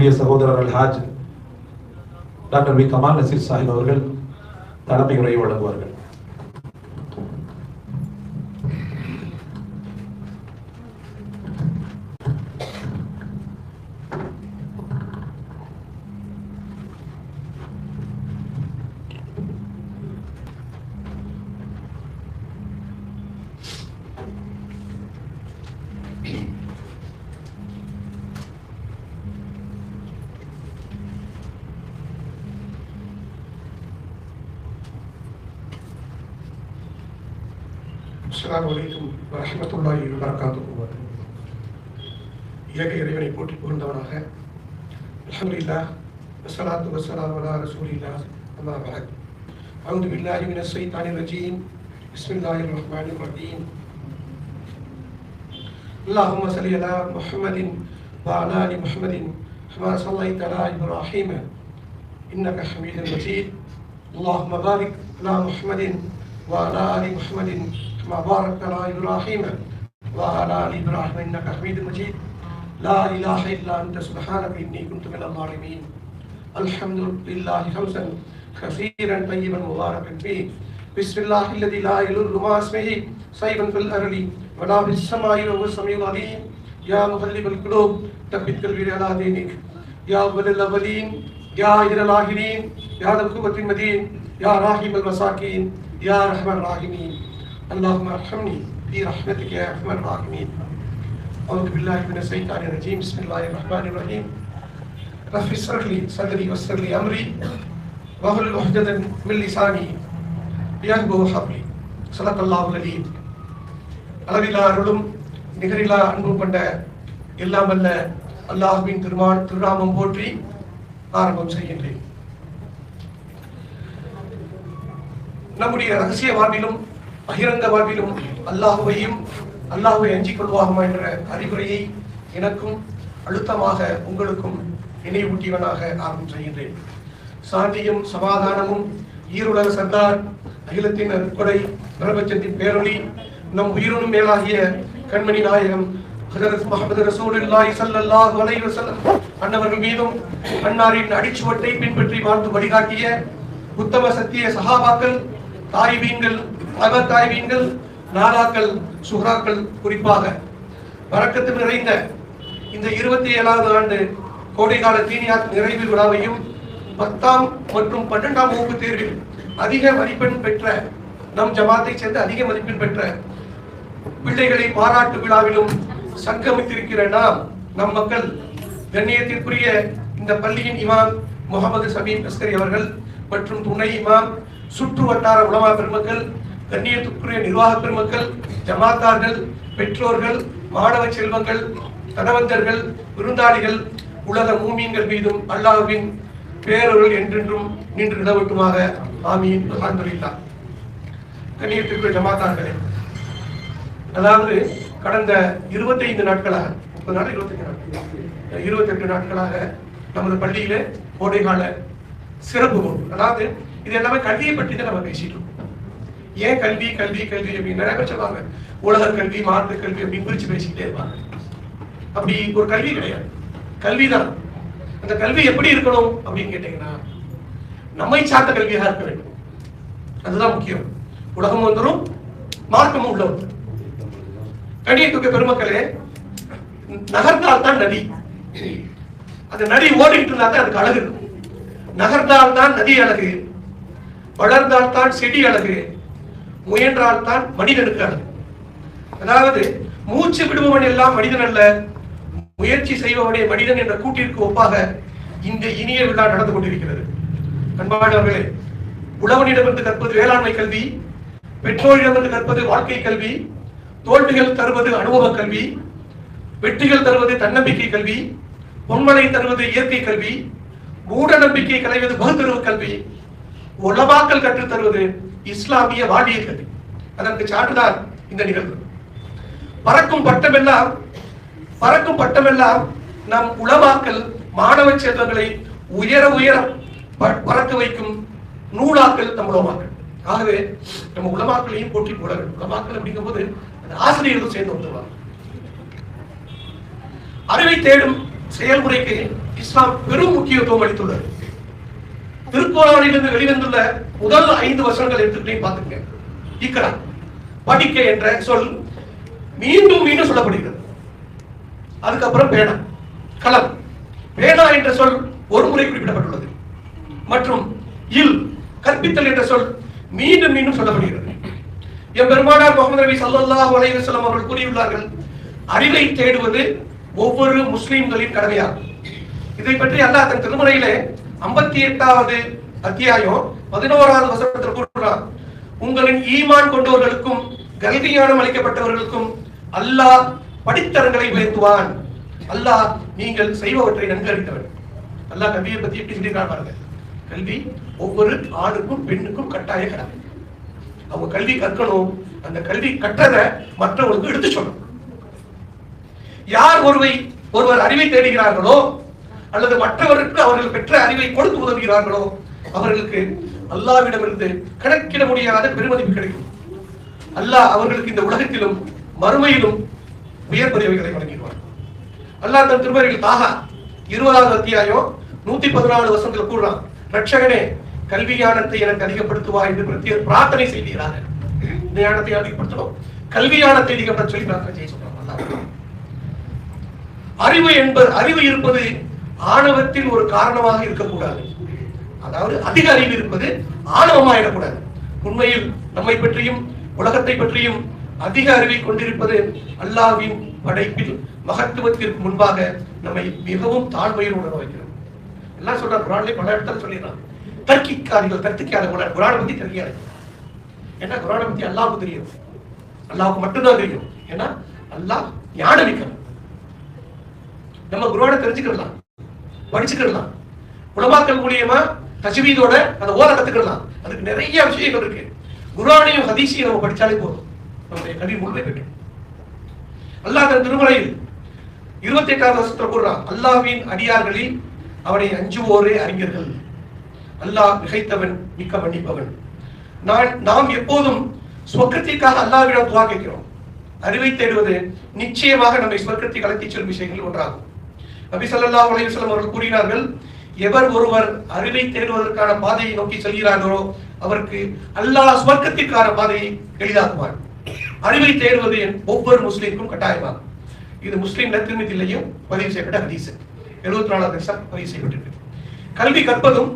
அன்புக்குரிய சகோதரர் Haj doctor V Kamal Nazeer Sahib அவர்கள் தலைமை உரை வழங்குவார்கள். அஸ்ஸலாமு அலைக்கும் வரஹ்மத்துல்லாஹி வபரகாத்துஹு. ஏக இறைவனை போற்றி புகழ்ந்தவனாக அல்ஹம்துலில்லாஹ் வஸ்ஸலாத்து வஸ்ஸலாமு அலா ரசூலில்லாஹ் அம்மா பஅத். அஊது பில்லாஹி மினஷ் ஷைத்தானிர் ரஜீம். பிஸ்மில்லாஹிர் ரஹ்மானிர் ரஹீம். அல்லாஹும்ம ஸல்லி அலா முஹம்மதின் வ அலா ஆலி முஹம்மதின் கமா ஸல்லைத அலா இப்ராஹீம இன்னக ஹமீதும் மஜீத். அல்லாஹும்ம பாரிக் அலா முஹம்மதின் வ அலா ஆலி முஹம்மதின் كما باركت على إبراهيم وعلى آل إبراهيم إنك حميد مجيد. لا إله إلا أنت سبحانك إني كنت من الظالمين. الحمد لله خمسا كثيرا طيبا مباركا فيه. بسم الله الذي لا يضر مع اسمه شيء في الأرض ولا في السماء وهو السميع العليم. يا مقلب القلوب ثبت قلبي على دينك. يا أول الأولين يا آخر الآخرين يا ذا القوة المتين يا راحم المساكين يا أرحم الراحمين. اللهم ارحمني في رحمتك يا ارحم الراحمين. أعوذ بالله من الشيطان الرجيم. بسم الله الرحمن الرحيم. رب اشرح لي صدري ويسر لي أمري واحلل عقدة من لساني يفقهوا قولي. صدق الله العظيم. அளவிலா அருளும் நிகரிலா அன்பும் கொண்ட எல்லாம் வல்ல அல்லாஹ்வின் திருநாமம் போற்றி ஆரம்பம் செய்கின்றேன். நம்முடைய ரகசிய வாழ்விலும் பகிரங்க வாழ்விலும் அல்லாஹுவையும் அல்லாஹுவை அஞ்சிக் கொள்வாகுமா என்ற அறிவுரையை எனக்கும் அழுத்தமாக உங்களுக்கும் நினைவூட்டியவனாக ஆரம்பம் செய்கின்றேன். சாந்தியும் சமாதானமும் ஈருலக சர்தார் அகிலத்தின் அருட்கொடை பிரபஞ்சத்தின் பேரொளி நம் உயிரினும் மேலாகிய கண்மணி நாயகம் ஹஜ்ரத் முஹம்மது ரசூலுல்லாஹி ஸல்லல்லாஹு அலைஹி வஸல்லம் அன்னவர்கள் மீதும் அன்னாரின் அடிச்சுவட்டை பின்பற்றி வாழ்ந்து வழிகாட்டிய உத்தம சத்திய சஹாபாக்கள், தாயிபீன்கள், தாயிபீன்கள், நாதாக்கள், சுஹராக்கள், குறிப்பாக வரக்கத்து நிறைந்த இந்த 27வது ஆண்டு கோடைகால தீனியாத் நிறைவு விழாவையும் 10ஆம் மற்றும் 12ஆம் வகுப்பு தேர்வில் அதிக மதிப்பெண் பெற்ற நம் ஜமாத்தை சேர்ந்த அதிக மதிப்பெண் பெற்ற பிள்ளைகளை பாராட்டு விழாவிலும் சங்கமித்திருக்கிற நம் மக்கள் கண்ணியத்திற்குரிய இந்த பள்ளியின் இமாம் முகமது சமீம் அஸ்கரி அவர்கள் மற்றும் துணை இமாம், சுற்று வட்டார உலமா பெருமக்கள், கண்ணியத்துக்குரிய நிர்வாக பெருமக்கள், ஜமாத்தார்கள், பெற்றோர்கள், மாணவ செல்வங்கள், தனவந்தர்கள், விருந்தாளிகள், உலக மூமீன்கள் மீதும் அல்லாஹ்வின் பேரருள் என்றென்றும் நின்று நிலவட்டுமாக. ஆமீன். அல்ஹம்துலில்லாஹ். கண்ணியத்திற்குரிய ஜமாத்தார்களே, அதாவது கடந்த 25 நாட்களாக 30 நாள் 25 நாட்கள் 28 நாட்களாக நமது பள்ளியில கோடைகால சிறப்பு நோன்பு. அதாவது இது எல்லாமே கல்வியை பற்றி தான் நம்ம பேசிட்டு இருக்கோம். ஏன் கல்வி கல்வி கல்வி அப்படின்னு நிறைய பேர் சொல்லுவாங்க. உலக கல்வி, மார்க்க கல்வி அப்படின்னு பிரிச்சு பேசிக்கிட்டே இருப்பாங்க. அப்படி ஒரு கல்வி கிடையாது. கல்விதான். அந்த கல்வி எப்படி இருக்கணும் அப்படின்னு கேட்டீங்கன்னா, நம்மை சார்ந்த கல்வியாக இருக்க வேண்டும். அதுதான் முக்கியம். உலகம் வந்துடும், மார்க்கமும் உள்ள வந்து. கண்ணியத்துக்கு பெருமக்களே, நகர்ந்தால் தான் நதி. அந்த நதி ஓடிட்டு இருந்தா தான் அதுக்கு அழகு இருக்கும். நகர்ந்தால் தான் நதி அழகு, வளர்ந்தால் தான் செடி அழகு, முயன்றால் தான் மனிதனுக்கு அழகு. அதாவது மூச்சு விடுபவன் எல்லாம் மனிதன் அல்ல, முயற்சி செய்பவனே மனிதன் என்ற கூட்டிற்கு ஒப்பாக இந்த இனிய விழா நடந்து கொண்டிருக்கிறது. அன்பானவர்களே, உழவனிடமிருந்து கற்பது வேளாண்மை கல்வி, பெற்றோரிடமிருந்து கற்பது வாழ்க்கை கல்வி, தோல்விகள் தருவது அனுபவ கல்வி, வெற்றிகள் தருவது தன்னம்பிக்கை கல்வி, பொன்மலை தருவது இயற்கை கல்வி, மூட நம்பிக்கை களைவது பகுத்தறிவு கல்வி, உலமாக்கல் கற்றுத் தருவது இஸ்லாமிய வாழ்வியல் கல்வி. அதற்கு சான்றுதான் இந்த நிகழ்வு. பறக்கும் பட்டமெல்லாம் நம் உலமாக்கல் மாணவ செல்வங்களை உயர உயர பறக்க வைக்கும் நூலாக்கள் நம் உலமாக்கள். ஆகவே நம்ம உலமாக்களையும் போற்றி போட வேண்டும். உலமாக்கல் அப்படிங்கும் போது ஆசிரியர்களும் சேர்ந்து வந்துருவாங்க. அறிவை தேடும் செயல்முறைக்கு இஸ்லாம் பெரும் முக்கியத்துவம் அளித்துள்ளது. திருக்குர்ஆனிலிருந்து வெளிவந்துள்ள முதல் 5 வசனங்கள் எடுத்துக்கிட்டே பார்த்துங்க. இக்ரா படிக்க என்ற சொல் மீண்டும் மீண்டும் சொல்லப்படுகிறது. அதுக்கப்புறம் பேனா, கலம். பேனா என்ற சொல் ஒரு முறை குறிப்பிடப்பட்டுள்ளது. மற்றும் இல் கற்பித்தல் என்ற சொல் மீண்டும் மீண்டும் சொல்லப்படுகிறது. எம்பெருமானார் முஹம்மது நபி ஸல்லல்லாஹு அலைஹி வஸல்லம் அவர்கள் கூறியுள்ளார்கள், அறிவை தேடுவது ஒவ்வொரு முஸ்லிம்களின் கடமையாகும். இதை பற்றி அல்லாஹ் தன் திருமறையிலே 58வது அத்தியாயம் 11வது வசனத்தில் கூறுகிறார், உங்களின் ஈமான் கொண்டவர்களுக்கும் கல்வியானம் அளிக்கப்பட்டவர்களுக்கும் அல்லாஹ் படித்தரங்களை உயர்த்துவான். அல்லாஹ் நீங்கள் செய்பவற்றை நன்கு அறிந்தவன். அல்லாஹ் கல்வியை பத்தி எப்படி சொல்லியிருக்கான் பாருங்க. கல்வி ஒவ்வொரு ஆணுக்கும் பெண்ணுக்கும் கட்டாய கடமை. அவங்க கல்வி கற்கணும். அந்த கல்வி கற்றதை மற்றவர்களுக்கு எடுத்து சொல்லணும். யார் ஒருவர் அறிவை தேடுகிறார்களோ அல்லது மற்றவருக்கு அவர்கள் பெற்ற அறிவை கொடுத்து உதவுகிறார்களோ அவர்களுக்கு அல்லாஹ்விடமிருந்து கணக்கிட முடியாத பெருமதிப்பு கிடைக்கும். அல்லாஹ் அவர்களுக்கு இந்த உலகத்திலும் மறுமையிலும் உயர் பதவிகளை வழங்கிடுவார். அல்லாஹ் தன் திருமறையில் தாகா 20வது அத்தியாயம் 114 வசனத்தில் கூறுறான், ரட்சகனே கல்வி ஞானத்தை எனக்கு அதிகப்படுத்துவா என்று பிரார்த்தனை செய்கிறார்கள். இந்த ஞானத்தை அதிகப்படுத்தணும், கல்வி ஞானத்தை அதிகப்படுத்த சொல்லி பிரார்த்தனை செய்ய சொல்றாங்க. அறிவு இருப்பது ஆணவத்தில் ஒரு காரணமாக இருக்கக்கூடாது. அதாவது அதிக அறிவு இருப்பது ஆணவமாயிடக்கூடாது. உண்மையில் நம்மை பற்றியும் உலகத்தை பற்றியும் அதிக அறிவை கொண்டிருப்பது அல்லாஹ்வின் படைப்பில் மகத்துவத்திற்கு முன்பாக நம்மை மிகவும் தாழ்மையில் உணர வைக்கிறது. எல்லாம் சொல்றார், குர்ஆனிலே பல இடத்துல சொல்லிடுறான், தர்க்கிக்காரிகள் தர்க்கிக்காத குர்ஆனை பத்தி தெரியாது. ஏன்னா குர்ஆனை பத்தி அல்லாஹ்வுக்கு தெரியும், அல்லாஹ்வுக்கு மட்டும்தான் தெரியும். ஏன்னா அல்லாஹ் ஞானமிக்கவன். நம்ம குர்ஆனை தெரிஞ்சுக்கலாம், படிச்சுக்கலாம், உலமாக்கள் மூலியமா தஜ்வீதோட அந்த ஓத கத்துக்கலாம். அதுக்கு நிறைய விஷயங்கள் இருக்கு. குர்ஆனையும் ஹதீஸையும் நம்ம படிச்சாலே போதும், நம்முடைய கல்வி முழுமை பெற்று. அல்லாஹ் தன் திருமறையில் 28வது வசனத்தில் கூறுறான், அல்லாஹ்வின் அடியார்களில் அவனை அஞ்சுவோரே அறிஞர்கள். அல்லாஹ் மிகைத்தவன், மிக்க மன்னிப்பவன். நாம் எப்போதும் சொர்க்கத்திற்காக அல்லாஹ்விடம் துஆ கேட்கிறோம். அறிவை தேடுவது நிச்சயமாக நம்மை சொர்க்கத்துக்கு அழைத்துச் செல்லும் விஷயங்கள் ஒன்றாகும். நபி ஸல்லல்லாஹு அலைஹி வஸல்லம் அவர்கள் கூறினார்கள், எவர் ஒருவர் அறிவை தேடுவதற்கான பாதையை நோக்கி செல்கிறார்களோ அவருக்கு அல்லாஹ் சொர்க்கத்திற்கான பாதையை எளிதாக்குவார். அறிவை தேடுவது ஒவ்வொரு முஸ்லிமுக்கும் கட்டாயமாகும். இது முஸ்லிம் திருமதியிலையும் பதிவு செய்யப்பட்ட ஹதீஸ் 74 பதிவு செய்யப்பட்டிருக்கு. கல்வி கற்பதும்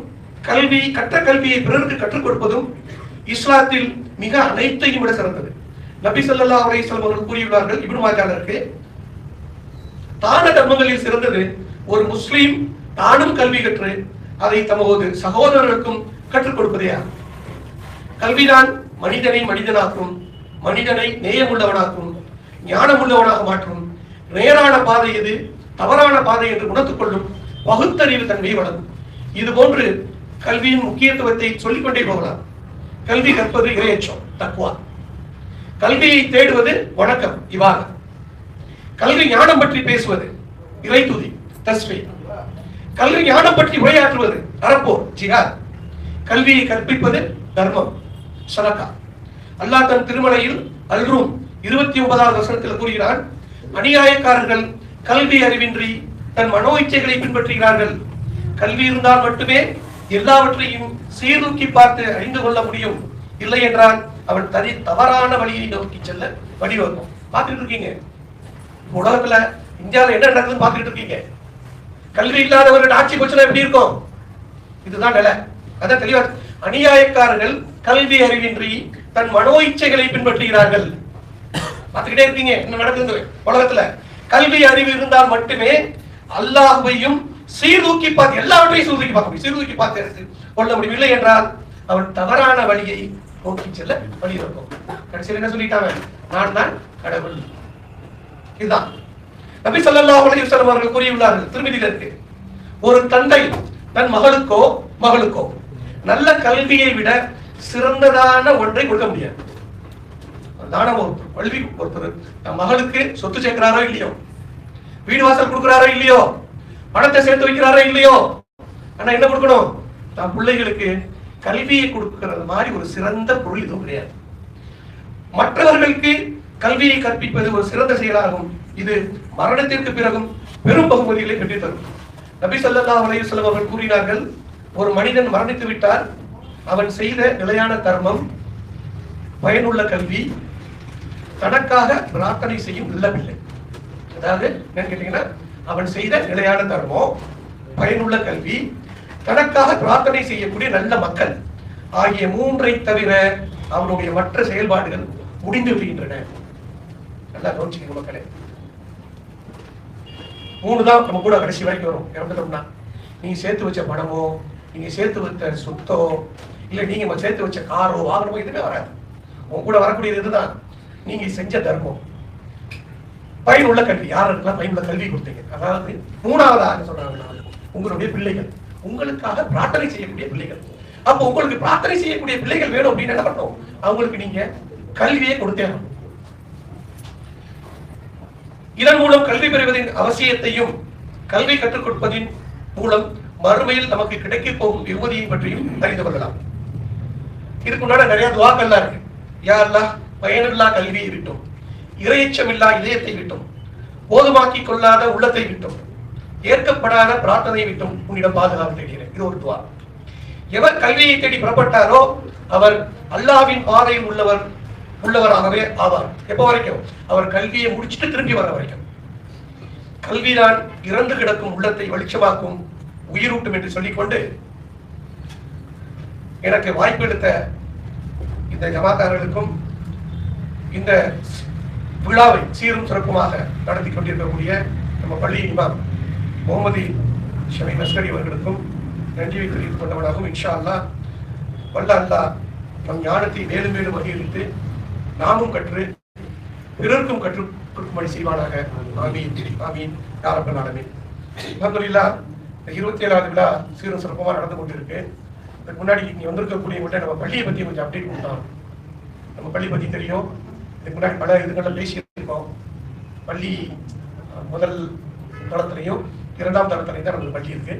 கற்ற கல்வியை பிறருக்கு கற்றுக் கொடுப்பதும் இஸ்லாத்தில் மிக அனைத்தையும் விட சிறந்தது. நபி ஸல்லல்லாஹு அலைஹி வஸல்லம் அவர்கள் கூறியுள்ளார்கள், இப்னு மாஜாவிற்கு, தான தர்மங்களில் சிறந்தது ஒரு முஸ்லிம் தானும் கல்வி கற்று அதை தமது சகோதரர்களுக்கும் கற்றுக் கொடுப்பதே ஆகும். கல்விதான் மனிதனை மனிதனாக்கும், மனிதனை நேயமுள்ளவனாக்கும், ஞானமுள்ளவனாக மாற்றும், நேரான பாதை எது தவறான பாதை என்று உணர்த்துக் கொள்ளும் பகுத்தறிவு தன்மையை வழங்கும். இது போன்று கல்வியின் முக்கியத்துவத்தை சொல்லிக்கொண்டே போகலாம். கல்வி கற்பது இறையச்சம், தக்வா. கல்வியை தேடுவது வணக்கம், இவாதத். கல்வி ஞானம் பற்றி பேசுவது இறைத்துதி, தஸ்பீஹ். கல்வி ஞானம் பற்றி உரையாற்றுவது அறப்போர், ஜிஹாத். கல்வியை கற்பிப்பது தர்மம், சதகா. அல்லாஹ் தன் திருமறையில் அல்-ரூம் 29வது வசனத்தில் கூறுகிறான், அநியாயக்காரர்கள் கல்வி அறிவின்றி தன் மனோ இச்சைகளை பின்பற்றுகிறார்கள். கல்வி இருந்தால் மட்டுமே எல்லாவற்றையும் சீர்தூக்கி பார்த்து அறிந்து கொள்ள முடியும். இல்லை என்றால் அவன் தவறான வழியை நோக்கி செல்ல வழிவகுக்கும். பார்த்துட்டு இருக்கீங்க உலகத்துல, இந்தியாவில் என்ன நடக்குதுன்னு பார்த்துட்டு இருக்கீங்க. கல்வி இல்லாதவர்கள் ஆட்சி போச்சுன்னா எப்படி இருக்கும்? இதுதான் நிலை. அதான் தெளிவா, அநியாயக்காரர்கள் கல்வி அறிவின்றி தன் மனோ இச்சைகளை பின்பற்றுகிறார்கள். பார்த்துக்கிட்டே இருக்கீங்க என்ன நடக்குது உலகத்துல. கல்வி அறிவு இருந்தால் மட்டுமே அல்லாஹ்வையும் சீர்தூக்கி பார்த்து எல்லாவற்றையும் சீர்தூக்கி பார்க்க முடியும், சீர்தூக்கி பார்த்து கொள்ள முடியும். இல்லை என்றால் அவன் தவறான வழியை நோக்கி செல்ல வழி இருக்கும். கடைசியில் என்ன சொல்லிட்டாங்க, நான் தான் கடவுள். இதுதான் நபி ஸல்லல்லாஹு அலைஹி வஸல்லம் அவர்கள் கூறியுள்ளார்கள், திருமதியில் இருக்கு, ஒரு தந்தை தன் மகளுக்கோ நல்ல கல்வியை விட சிறந்ததான ஒன்றை கொடுக்க முடியாது. தானம் கல்வி ஒருத்தர் தன் மகளுக்கு சொத்து சேர்க்கிறாரோ இல்லையோ, வீடு வாசல் கொடுக்கிறாரோ இல்லையோ, பணத்தை சேர்த்து வைக்கிறாரோ இல்லையோ, ஆனா என்ன கொடுக்கணும்? தன் பிள்ளைகளுக்கு கல்வியை கொடுக்கிறது மாதிரி ஒரு சிறந்த பொருள் இதுவும் கிடையாது. மற்றவர்களுக்கு கல்வியை கற்பிப்பது ஒரு சிறந்த செயலாகும். இது மரணத்திற்கு பிறகும் பெரும் பகுமதிகளை பெற்றுத் தரும். நபி ஸல்லல்லாஹு அலைஹி வஸல்லம் அவர்கள் கூறினார்கள், ஒரு மனிதன் மரணித்து விட்டால் அவன் செய்த நிலையான தர்மம், பயனுள்ள கல்வி, தனக்காக பிரார்த்தனை செய்யும் நல்ல பிள்ளை. அதாவது என்ன கேட்டீங்கன்னா, அவன் செய்த நிலையான தர்மம், பயனுள்ள கல்வி, தனக்காக பிரார்த்தனை செய்யக்கூடிய நல்ல மக்கள் ஆகிய மூன்றை தவிர அவனுடைய மற்ற செயல்பாடுகள் முடிந்து விடுகின்றன. நல்லா கவனிச்சுக்கணும் மக்களே. மூணு தான் நம்ம கூட கடைசி வரைக்கும் வரும். இறந்துட்டோம்னா நீங்க சேர்த்து வச்ச பணமோ, நீங்க சேர்த்து வச்ச சொத்தோ, இல்ல நீங்க சேர்த்து வச்ச காரோ வாகனமோ எதுவுமே வராது. உங்க கூட வரக்கூடியது இதுதான் நீங்க செஞ்ச தர்மம். பயனுள்ள கல்வி, யாருக்கெல்லாம் பயனுள்ள கல்வி கொடுத்தீங்க. அதாவது மூணாவதாக சொல்றாங்க, உங்களுடைய பிள்ளைகள், உங்களுக்காக பிரார்த்தனை செய்யக்கூடிய பிள்ளைகள். அப்போ உங்களுக்கு பிரார்த்தனை செய்யக்கூடிய பிள்ளைகள் வேணும் அப்படின்னு என்ன பண்ணணும், அவங்களுக்கு நீங்க கல்வியை கொடுத்தே. இதன் மூலம் கல்வி பெறுவதின் அவசியத்தையும், கல்வி கற்றுக் கொடுப்பதின் மூலம் மறுமையில் நமக்கு கிடைக்க போகும் வெகுமதியை பற்றியும் அறிந்து கொள்ளலாம். இதுக்கு முன்னாடி நிறைய துவாக்கள்லாம் இருக்கு. யா அல்லாஹ், பயனில்லா கல்வியை விட்டும், இறையச்சமில்லா இதயத்தை விட்டும், போதுமாக்கி கொள்ளாத உள்ளத்தை விட்டும், ஏற்கப்படாத பிரார்த்தனையை விட்டும் உன்னிடம் பாதுகாப்பு தேடுகிறேன். இது ஒரு துவா. எவர் கல்வியை தேடி புறப்பட்டாரோ அவர் அல்லாஹ்வின் பாதையில் உள்ளவராகவே ஆவார். எப்ப வரைக்கும்? அவர் கல்வியை முடிச்சுட்டு திரும்பி வர வரைக்கும். கல்விதான் இறந்து கிடக்கும் உள்ளத்தை வெளிச்சமாக்கும், உயிரூட்டும் என்று சொல்லிக்கொண்டு எனக்கு வாய்ப்பு எடுத்த இந்த ஜமாத்தார்களுக்கும் இந்த விழாவை சீரும் சிறப்புமாக நடத்தி கொண்டிருக்கக்கூடிய நம்ம பள்ளி இமாம் முகமது ஷமீம் அஸ்கரி அவர்களுக்கும் நன்றியை தெரிவித்துக் கொண்டவனாகவும், இன்ஷா அல்லாஹ் வல்ல அல்லாஹ் நம் ஞானத்தை மேலும் மேலும் அதிகரித்து நாமும் கற்று பிறருக்கும் கற்றுக் கொடுக்கும்படி செய்வானாக. ஆமீன் ஆமீன் யா ரப்பல் ஆலமீன். அல்ஹம்துலில்லாஹ், 27வது விழா சீரும் சிறப்புமாக நடந்து கொண்டிருக்கு. இதுக்கு முன்னாடி நீ வந்திருக்கக்கூடியவங்கள்ட்ட நம்ம பள்ளியை பற்றி கொஞ்சம் அப்டேட் கொடுத்தோம். நம்ம பள்ளி பற்றி தெரியும். இதுக்கு முன்னாடி பல இதுகளில் பேசியிருக்கோம். பள்ளி முதல் தளத்திலையும் 2ஆம் தளத்திலையும் தான் நமக்கு பள்ளி இருக்கு.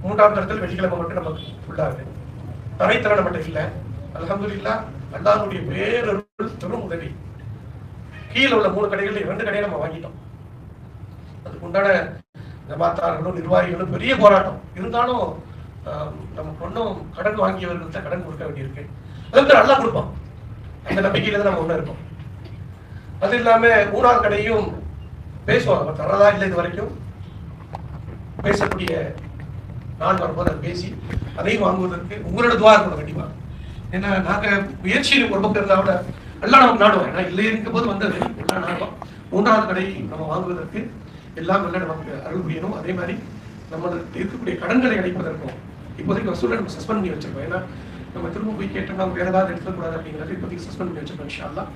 3ஆம் தளத்தில் வெள்ளிக்கிழமை மட்டும் நமக்கு ஃபுல்லாக இருக்கு. தரைத்தளம் மட்டும் இல்லை. அல்ஹம்துலில்லாஹ், அல்லாஹ்வுடைய பேரருள் பெரும் உதவி. கீழே உள்ள 3 கடைகள் 2 கடையை நம்ம வாங்கிட்டோம். அதுக்கு உண்டான ஜமாத்தார்களும் நிர்வாகிகளும் பெரிய போராட்டம் இருந்தாலும் நமக்கு ஒன்றும் கடன் வாங்கியவர்கள்ட்ட கடன் கொடுக்க வேண்டியிருக்கு. அதுக்கு நல்லா கொடுப்போம், அந்த நம்பிக்கையில தான் நம்ம ஒண்ணு இருக்கோம். அது இல்லாம 3ஆவது கடையும் பேசுவாங்க, நம்ம தரதா இல்லை இது வரைக்கும் பேசக்கூடிய நான் வரும்போது அதை பேசி அதையும் வாங்குவதற்கு உங்களோட துவா இருக்கணும் கண்டிப்பா. ஏன்னா நாங்க முயற்சி ஒரு பக்கம் இருந்தா விட எல்லாம் நமக்கு நாடுவோம். ஏன்னா இல்லை இருக்கும் போது வந்தது எல்லாம் நாடுவோம். 3ஆவது கடை நம்ம வாங்குவதற்கு எல்லாம் நல்ல நமக்கு அருள் புரியணும். அதே மாதிரி நம்மளுக்கு இருக்கக்கூடிய கடன்களை அடைப்பதற்கும் இப்போதைக்கு வசூலை நம்ம சஸ்பெண்ட் பண்ணி வச்சிருக்கோம். ஏன்னா நம்ம திரும்ப போய் கேட்டோம்னா வேற ஏதாவது எடுத்துக்கூடாது அப்படிங்கிறது இப்போதைக்கு சஸ்பெண்ட் பண்ணி வச்சிருக்கோம். இன்ஷா அல்லாஹ்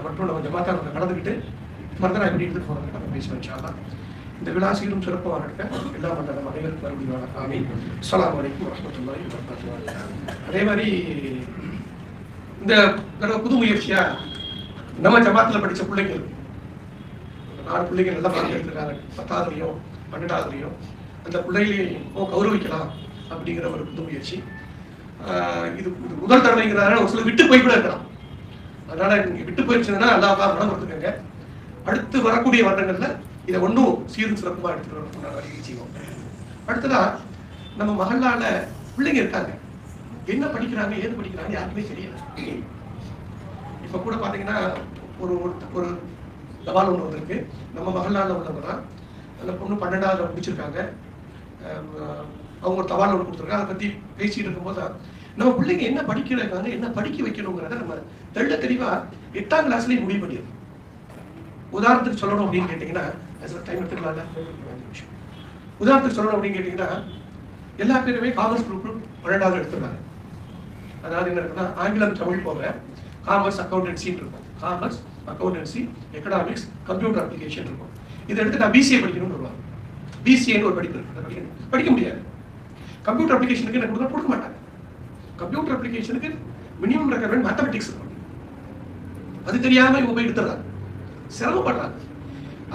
மற்றும் நம்ம ஜமாத்தா நம்ம கடந்துக்கிட்டு ஃபர்தரா எப்படி எடுத்துட்டு போகிறோம் நம்ம பேசுவோம் இன்ஷா அல்லாஹ். இந்த விழா சீரும் சிறப்பாக நடக்க எல்லாம் வந்த நம்ம அனைவருக்கும் மறுபடியும் ஆமீன். அஸ்ஸலாமு அலைக்கும் வரஹ்மத்துல்லாஹி வபரகாத்துஹு. அதே மாதிரி இந்த புது முயற்சியா நம்ம ஜமாத்துல படிச்ச பிள்ளைகள் 4 பிள்ளைகள் நல்லா பார்த்து எடுத்துருக்காங்க. 10ஆவதுலையும் 12ஆவதுலையும் அந்த பிள்ளைகளையும் கௌரவிக்கலாம் அப்படிங்கிற ஒரு புது முயற்சி. இது முதல் தடவைங்கிறதுனால ஒரு சில விட்டு போய் கூட இருக்கலாம். அதனால நீங்க விட்டு போயிடுச்சுன்னா அல்லாஹ் மனம் கொடுத்துக்கங்க. அடுத்து வரக்கூடிய வருடங்கள்ல இதை ஒன்றும் சீரும் சிறப்புமா எடுத்துட்டு வரணும் வழியை செய்வோம். அடுத்ததா நம்ம மகளால பிள்ளைங்க இருக்காங்க, என்ன படிக்கிறாங்க ஏது படிக்கிறாங்க யாருக்குமே தெரியல. இப்ப கூட பாத்தீங்கன்னா ஒரு ஒரு தபால் ஒண்ணு வந்திருக்கு. நம்ம மகளால உள்ளவங்க தான். அந்த பொண்ணு 12ஆவது முடிச்சிருக்காங்க. அவங்க ஒரு தபால் ஒன்று கொடுத்துருக்காங்க. அதை பத்தி பேசிட்டு இருக்கும்போது நம்ம பிள்ளைங்க என்ன படிக்கிறாங்க என்ன படிக்க வைக்கணுங்கிறத நம்ம தெள்ள தெளிவா 8ஆம் கிளாஸ்லயே முடிவு பண்ணிடுறோம். உதாரணத்துக்கு சொல்லணும் அப்படின்னு கேட்டீங்கன்னா டைம் எடுத்துக்கலாம்ல. உதாரணத்துக்கு சொல்லணும் அப்படின்னு கேட்டீங்கன்னா எல்லா பேருமே காமர்ஸ் குரூப் 12ஆவது எடுத்துருக்காங்க. அதாவது என்ன இருக்குன்னா ஆங்கிலம் தமிழ் போக காமர்ஸ் அக்கௌண்டன்சின்னு இருக்கும். Commerce accountancy economics computer application இருக்கும். இதை எடுத்து நான் பிசிஏ படிக்கணும்னு சொல்லுவாங்க. பிசிஏன்னு ஒரு படிப்பு இருக்கு, படிக்க முடியாது. கம்ப்யூட்டர் அப்ளிகேஷனுக்கு என்ன கொடுக்க மாட்டாங்க. கம்ப்யூட்டர் அப்ளிகேஷனுக்கு மினிமம் ரெக்யர்மெண்ட் மேத்தமெட்டிக்ஸ் இருக்கும். அது தெரியாம இவங்க போய் எடுத்துறாங்க, சிரமப்படுறாங்க.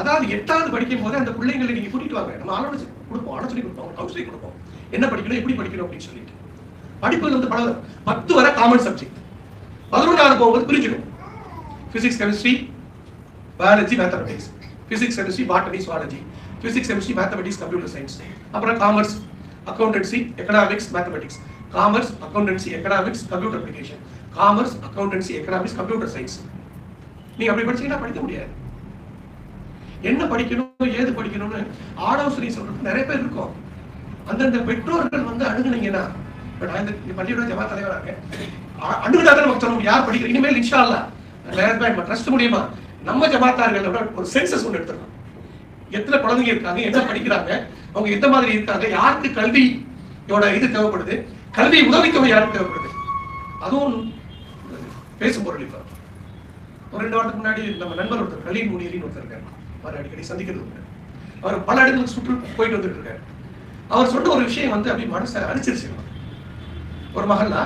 அதாவது 8ஆவது படிக்கும் போது அந்த பிள்ளைங்களை நீங்க கூட்டிட்டு வாங்க, நம்ம ஆலோசனை கொடுப்போம், ஆலோசனை கொடுப்போம், கவுன்சிலிங் கொடுப்போம், என்ன படிக்கணும் எப்படி படிக்கணும் அப்படின்னு சொல்லிட்டு. படிப்புகள் வந்து 10 வரை காமன் சப்ஜெக்ட், 11ஆவது போகும்போது பிரிஞ்சிடும். Physics chemistry biology mathematics, physics chemistry botany zoology, physics, chemistry, mathematics, computer science. அப்புறம் commerce, accountancy, economics, mathematics. Commerce, accountancy, economics, computer application. Commerce, accountancy, economics, computer science. நீங்க அப்படி படிச்சீங்கன்னா படிக்க முடியாது. என்ன படிக்கணும், ஏது படிக்கணும்னு ஆலோசனை சொல்றது நிறைய பேர் இருக்கும். அந்தந்த பெற்றோர்கள் வந்து அணுகுனீங்கன்னா, இப்ப நான் இந்த பள்ளியோட ஜமா தலைவராக அணுகுனாதான் நமக்கு சொல்லணும் யார் படிக்கிற. இனிமேல் இன்ஷா அல்லாஹ் ட்ரஸ்ட் மூலியமா நம்ம ஜமாத்தார்களோட ஒரு சென்சஸ் ஒன்று எடுத்துக்கலாம். எத்தனை குழந்தைங்க இருக்காங்க, என்ன படிக்கிறாங்க, அவங்க எந்த மாதிரி இருக்காங்க, யாருக்கு கல்வியோட இது தேவைப்படுது, கல்வி உதவித்தொகை யாருக்கு தேவைப்படுது, அதுவும் பேசும் பொருள். இப்ப ஒரு 2 வாரத்துக்கு முன்னாடி நம்ம நண்பர் ஒருத்தர் கலீல் முனீரின்னு ஒருத்தர் இருக்காரு, அவர் அடிக்கடி சந்திக்கிறது. அவர் பல இடங்களுக்கு சுற்று போயிட்டு வந்துட்டு இருக்காரு. அவர் சொன்ன ஒரு விஷயம் வந்து அப்படி மனசை அடிச்சிருச்சு. ஒரு மஹல்லா,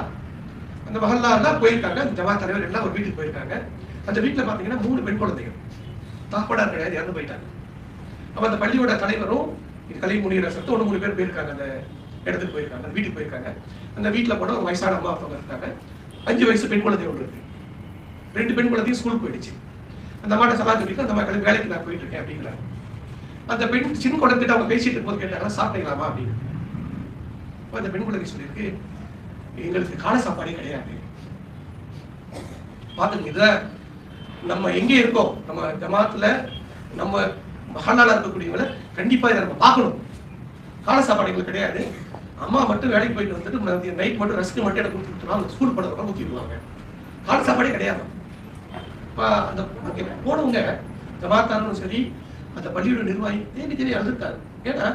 அந்த மஹல்லா தான் போயிருக்காங்க, அந்த ஜமாத் தலைவர் எல்லாம் ஒரு வீட்டுக்கு போயிருக்காங்க. அந்த வீட்டுல பாத்தீங்கன்னா 3 பெண் குழந்தைகள், தாப்படார் கிடையாது, இறந்து போயிட்டாங்க. அப்ப அந்த பள்ளியோட தலைவரும் கலீல் முனீரை சேர்த்து 1-3 பேர் போயிருக்காங்க, அந்த இடத்துக்கு போயிருக்காங்க, அந்த வீட்டுக்கு போயிருக்காங்க. அந்த வீட்டுல போன ஒரு வயசான அம்மா அப்பா இருக்காங்க. 5 வயசு பெண் குழந்தை ஒன்று இருக்கு. 2 பெண் குழந்தையும் ஸ்கூலுக்கு போயிடுச்சு. அந்த அம்மாட்ட சலா சொல்லிட்டு அந்த அம்மா வேலைக்கு நான் போயிட்டு இருக்கேன் அப்படிங்கிறாங்க. அந்த பெண் சின்ன குழந்தைகிட்ட அவங்க பேசிட்டு இருக்கும்போது கேட்டாங்க, சாப்பிட்டீங்களாமா அப்படின்னு. அந்த பெண் குழந்தை சொல்லியிருக்கு, எங்களுக்கு காலை சாப்பாடே கிடையாது. பாத்துங்க, இத நம்ம எங்க இருக்கோம், நம்ம ஜமாத்துல நம்ம மஹல்லால இருக்கக்கூடியவங்கள கண்டிப்பா இதை நம்ம பார்க்கணும். காலை சாப்பாடு எங்களுக்கு கிடையாது. அம்மா மட்டும் வேலைக்கு போயிட்டு வந்துட்டு நைட் மட்டும் ரஸ்க்கு மட்டும் எனக்கு கொடுத்துருவாங்க, ஸ்கூல் படத்தை ஊற்றிடுவாங்க. காலை சாப்பாடே கிடையாது. அந்த போனவங்க ஜமாத்தாரும் சரி, அந்த பள்ளியோட நிர்வாகி தேடி அழுதுருக்காரு. ஏன்னா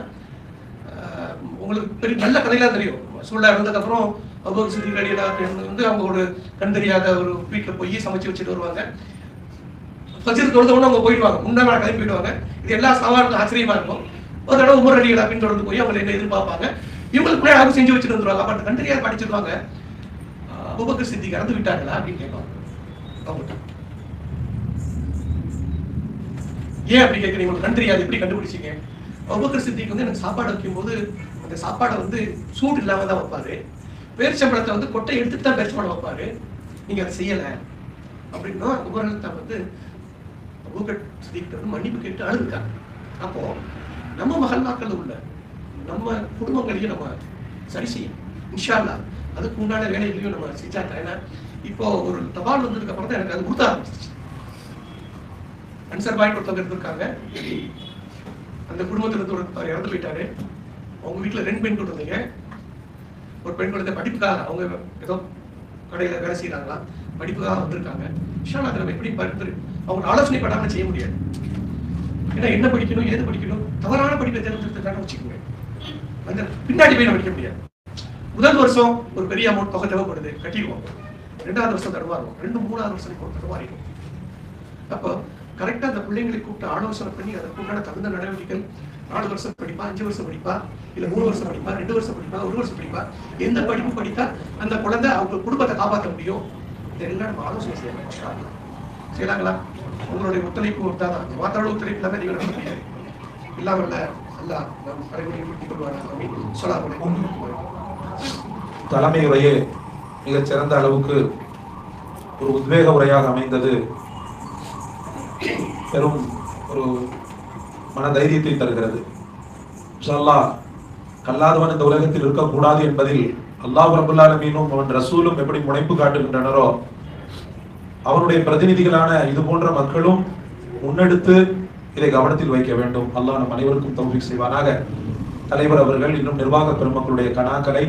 உங்களுக்கு பெரிய நல்ல கதையெல்லாம் தெரியும். சூழலா இருந்ததுக்கப்புறம் அபூபக்கர் சித்திக் ரலியல்லாஹு அன்ஹு வந்து அவங்க ஒரு கண் தெரியாத ஒரு வீட்டில் போய் சமைச்சு வச்சுட்டு வருவாங்க. ஃபஜ்ர் தொழுதவொன்னு அவங்க போயிடுவாங்க, முன்னாள் கிளம்பி போயிடுவாங்க. இது எல்லா சவாலுக்கும் ஆச்சரியமா இருக்கும். ஒரு தடவை உமர் ரலியல்லாஹு அன்ஹு தொடர்ந்து போய் அவங்க என்ன எதிர்பார்ப்பாங்க, இவங்களுக்கு கூட யாரும் செஞ்சு வச்சுட்டு வந்துருவாங்க. அப்ப கண் தெரியாத படிச்சிருவாங்க. அபூபக்கர் சித்திக் இறந்து விட்டாங்களா அப்படின்னு கேட்பாங்க. அவங்க ஏன் அப்படி கேட்குறீங்க, உங்களுக்கு கண் தெரியாது எப்படி கண்டுபிடிச்சிங்க? அபூபக்கர் சித்திக் வந்து எனக்கு சாப்பாடு வைக்கும் போது அந்த சாப்பாடை வந்து சூடு இல்லாம தான் வைப்பாரு. பேரிச்சம்பழத்தை வந்து கொட்டை எடுத்துட்டு தான் பேரிச்சம்பழம் வைப்பாரு. நீங்க அதை செய்யல அப்படின்னா உபகரணத்தை வந்து அபூபக்கர் சித்திக் வந்து மன்னிப்பு கேட்டு அழுதுருக்காங்க. அப்போ நம்ம மஹல்லாக்கள் உள்ள நம்ம குடும்பங்களையும் நம்ம சரி செய்யும் இன்ஷா அல்லாஹ். அதுக்கு உண்டான வேலைகளையும் நம்ம செஞ்சாங்க. ஏன்னா இப்போ ஒரு தபால் வந்ததுக்கு அப்புறம் தான் எனக்கு அது கொடுத்த ஆரம்பிச்சிச்சு. அன்சர் பாய் ஒருத்தவங்க இருந்திருக்காங்க, அந்த குடும்பத்துல இருந்து ஒரு இறந்து போயிட்டாரு. அவங்க வீட்டுல 2 பெண் குழந்தைங்க. ஒரு பெண் குழந்தை படிப்புக்காக அவங்க ஏதோ கடையில வேலை செய்யறாங்களா, படிப்புக்காக வந்திருக்காங்க. இன்ஷா நம்ம எப்படி அவங்க ஆலோசனை படாம செய்ய முடியாது. ஏன்னா என்ன படிக்கணும், ஏது படிக்கணும், தவறான படிப்பை தேர்ந்தெடுத்துக்கான வச்சுக்கோங்க. அந்த பின்னாடி போய் படிக்க முடியாது. முதல் வருஷம் ஒரு பெரிய அமௌண்ட் தொகை தேவைப்படுது, கட்டிடுவோம். 2வது வருஷம் தடுமாறுவோம், 2-3வது வருஷம் தடுமாறிடும். அப்போ கரெக்டா அந்த பிள்ளைங்களை கூப்பிட்டு ஆலோசனை பண்ணி அதற்கு உண்டான தகுந்த நடவடிக்கைகள், 4 வருஷம் படிப்பா, 5 வருஷம் படிப்பா, இல்ல 3 வருஷம் படிப்பா, 2 வருஷம் படிப்பா, 1 வருஷம் படிப்பா, எந்த படிப்பு படித்தா அந்த குழந்தை அவங்க குடும்பத்தை காப்பாற்ற முடியும், இதெல்லாம் நம்ம ஆலோசனை செய்யலாம். செய்யலாங்களா? உங்களுடைய ஒத்துழைப்பு தான். மாத்தாவோட ஒத்துழைப்பு இல்லாம நீங்க நடத்த முடியாது. இல்லாமல்ல அல்லாஹ் நம் அனைவரையும் கூட்டிக் கொள்வார்கள். தலைமை உரையே மிகச் சிறந்த அளவுக்கு ஒரு உத்வேக உரையாக அமைந்தது. பெரும் ஒரு மன தைரியத்தை தருகிறது. அல்லாஹ் கல்லாதவன் இந்த உலகத்தில் இருக்கக்கூடாது என்பதில் அல்லாஹ் ரப்பல் ஆலமீனும் அவன் ரசூலும் எப்படி முனைப்பு காட்டுகின்றனரோ, அவருடைய பிரதிநிதிகளான இது போன்ற மக்களும் முன்னெடுத்து இதை கவனத்தில் வைக்க வேண்டும். அல்லாஹ் நம் அனைவருக்கும் தௌஃபீக் செய்வானாக. தலைவர் அவர்கள் இன்னும் நிர்வாக பெருமக்களுடைய கனாக்களை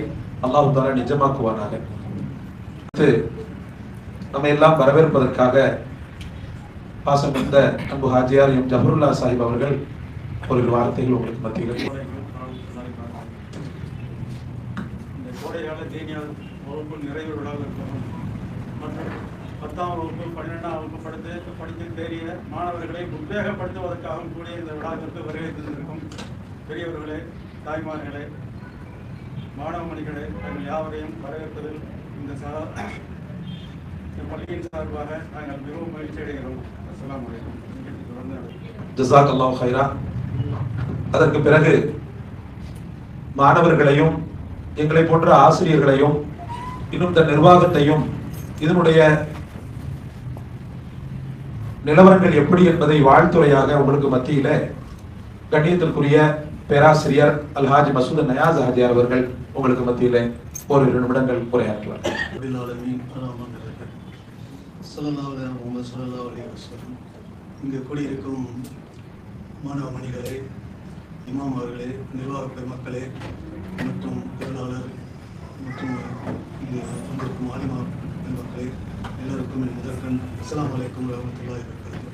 அல்லாஹ் தஆலா நிஜமாக்குவானாக. நம்ம எல்லாம் வரவேற்பதற்காக பாசம் இந்த அன்பு ஹாஜியார் எம் ஜஹருல்லா சாஹிப் அவர்கள் ஒரு வார்த்தைகள் உங்களுக்கு மத்தியில். இந்த கோடைகால தேனிய வகுப்பு நிறைவு விழாவில் மற்றும் 10ஆம் வகுப்பு 12ஆம் வகுப்பு படித்து தேறிய மாணவர்களை உத்வேகப்படுத்துவதற்காகவும் கூட இந்த விழாவிற்கு வருகை தந்திருக்கும் பெரியவர்களே, தாய்மார்களே, மாணவ மணிகளே, நாங்கள் யாவரையும் வரவேற்பதில் இந்த பள்ளியின் சார்பாக நாங்கள் மிகவும் மகிழ்ச்சி அடைகிறோம். அஸ்ஸலாமு அலைக்கும். ஜஸாக்கல்லாஹு ஹைரா. அதற்கு பிறகு மாணவர்களையும் எங்களை போன்ற ஆசிரியர்களையும் இன்னும் இந்த நிர்வாகத்தையும் இதனுடைய நிலவரங்கள் எப்படி என்பதை வாழ்த்துறையாக உங்களுக்கு மத்தியில கண்ணியத்திற்குரிய பேராசிரியர் அல்ஹாஜ் மசூத் நயாஸ் ஹாஜியார் அவர்கள் உங்களுக்கு மத்தியிலே ஒரு 2 நிமிடங்கள் உரையாற்றுவார். இங்கு கூடியிருக்கும் மாணவ மணிகளே, இமாம் அவர்களே, நிர்வாக மக்களே மற்றும் பொருளாளர் மற்றும் இங்கு வந்திருக்கும் ஆலிமா மக்களே எல்லோருக்கும் என் முதற்கண் அஸ்ஸலாமு அலைக்கும் வரஹ்மத்துல்லாஹி வபரகாத்துஹு.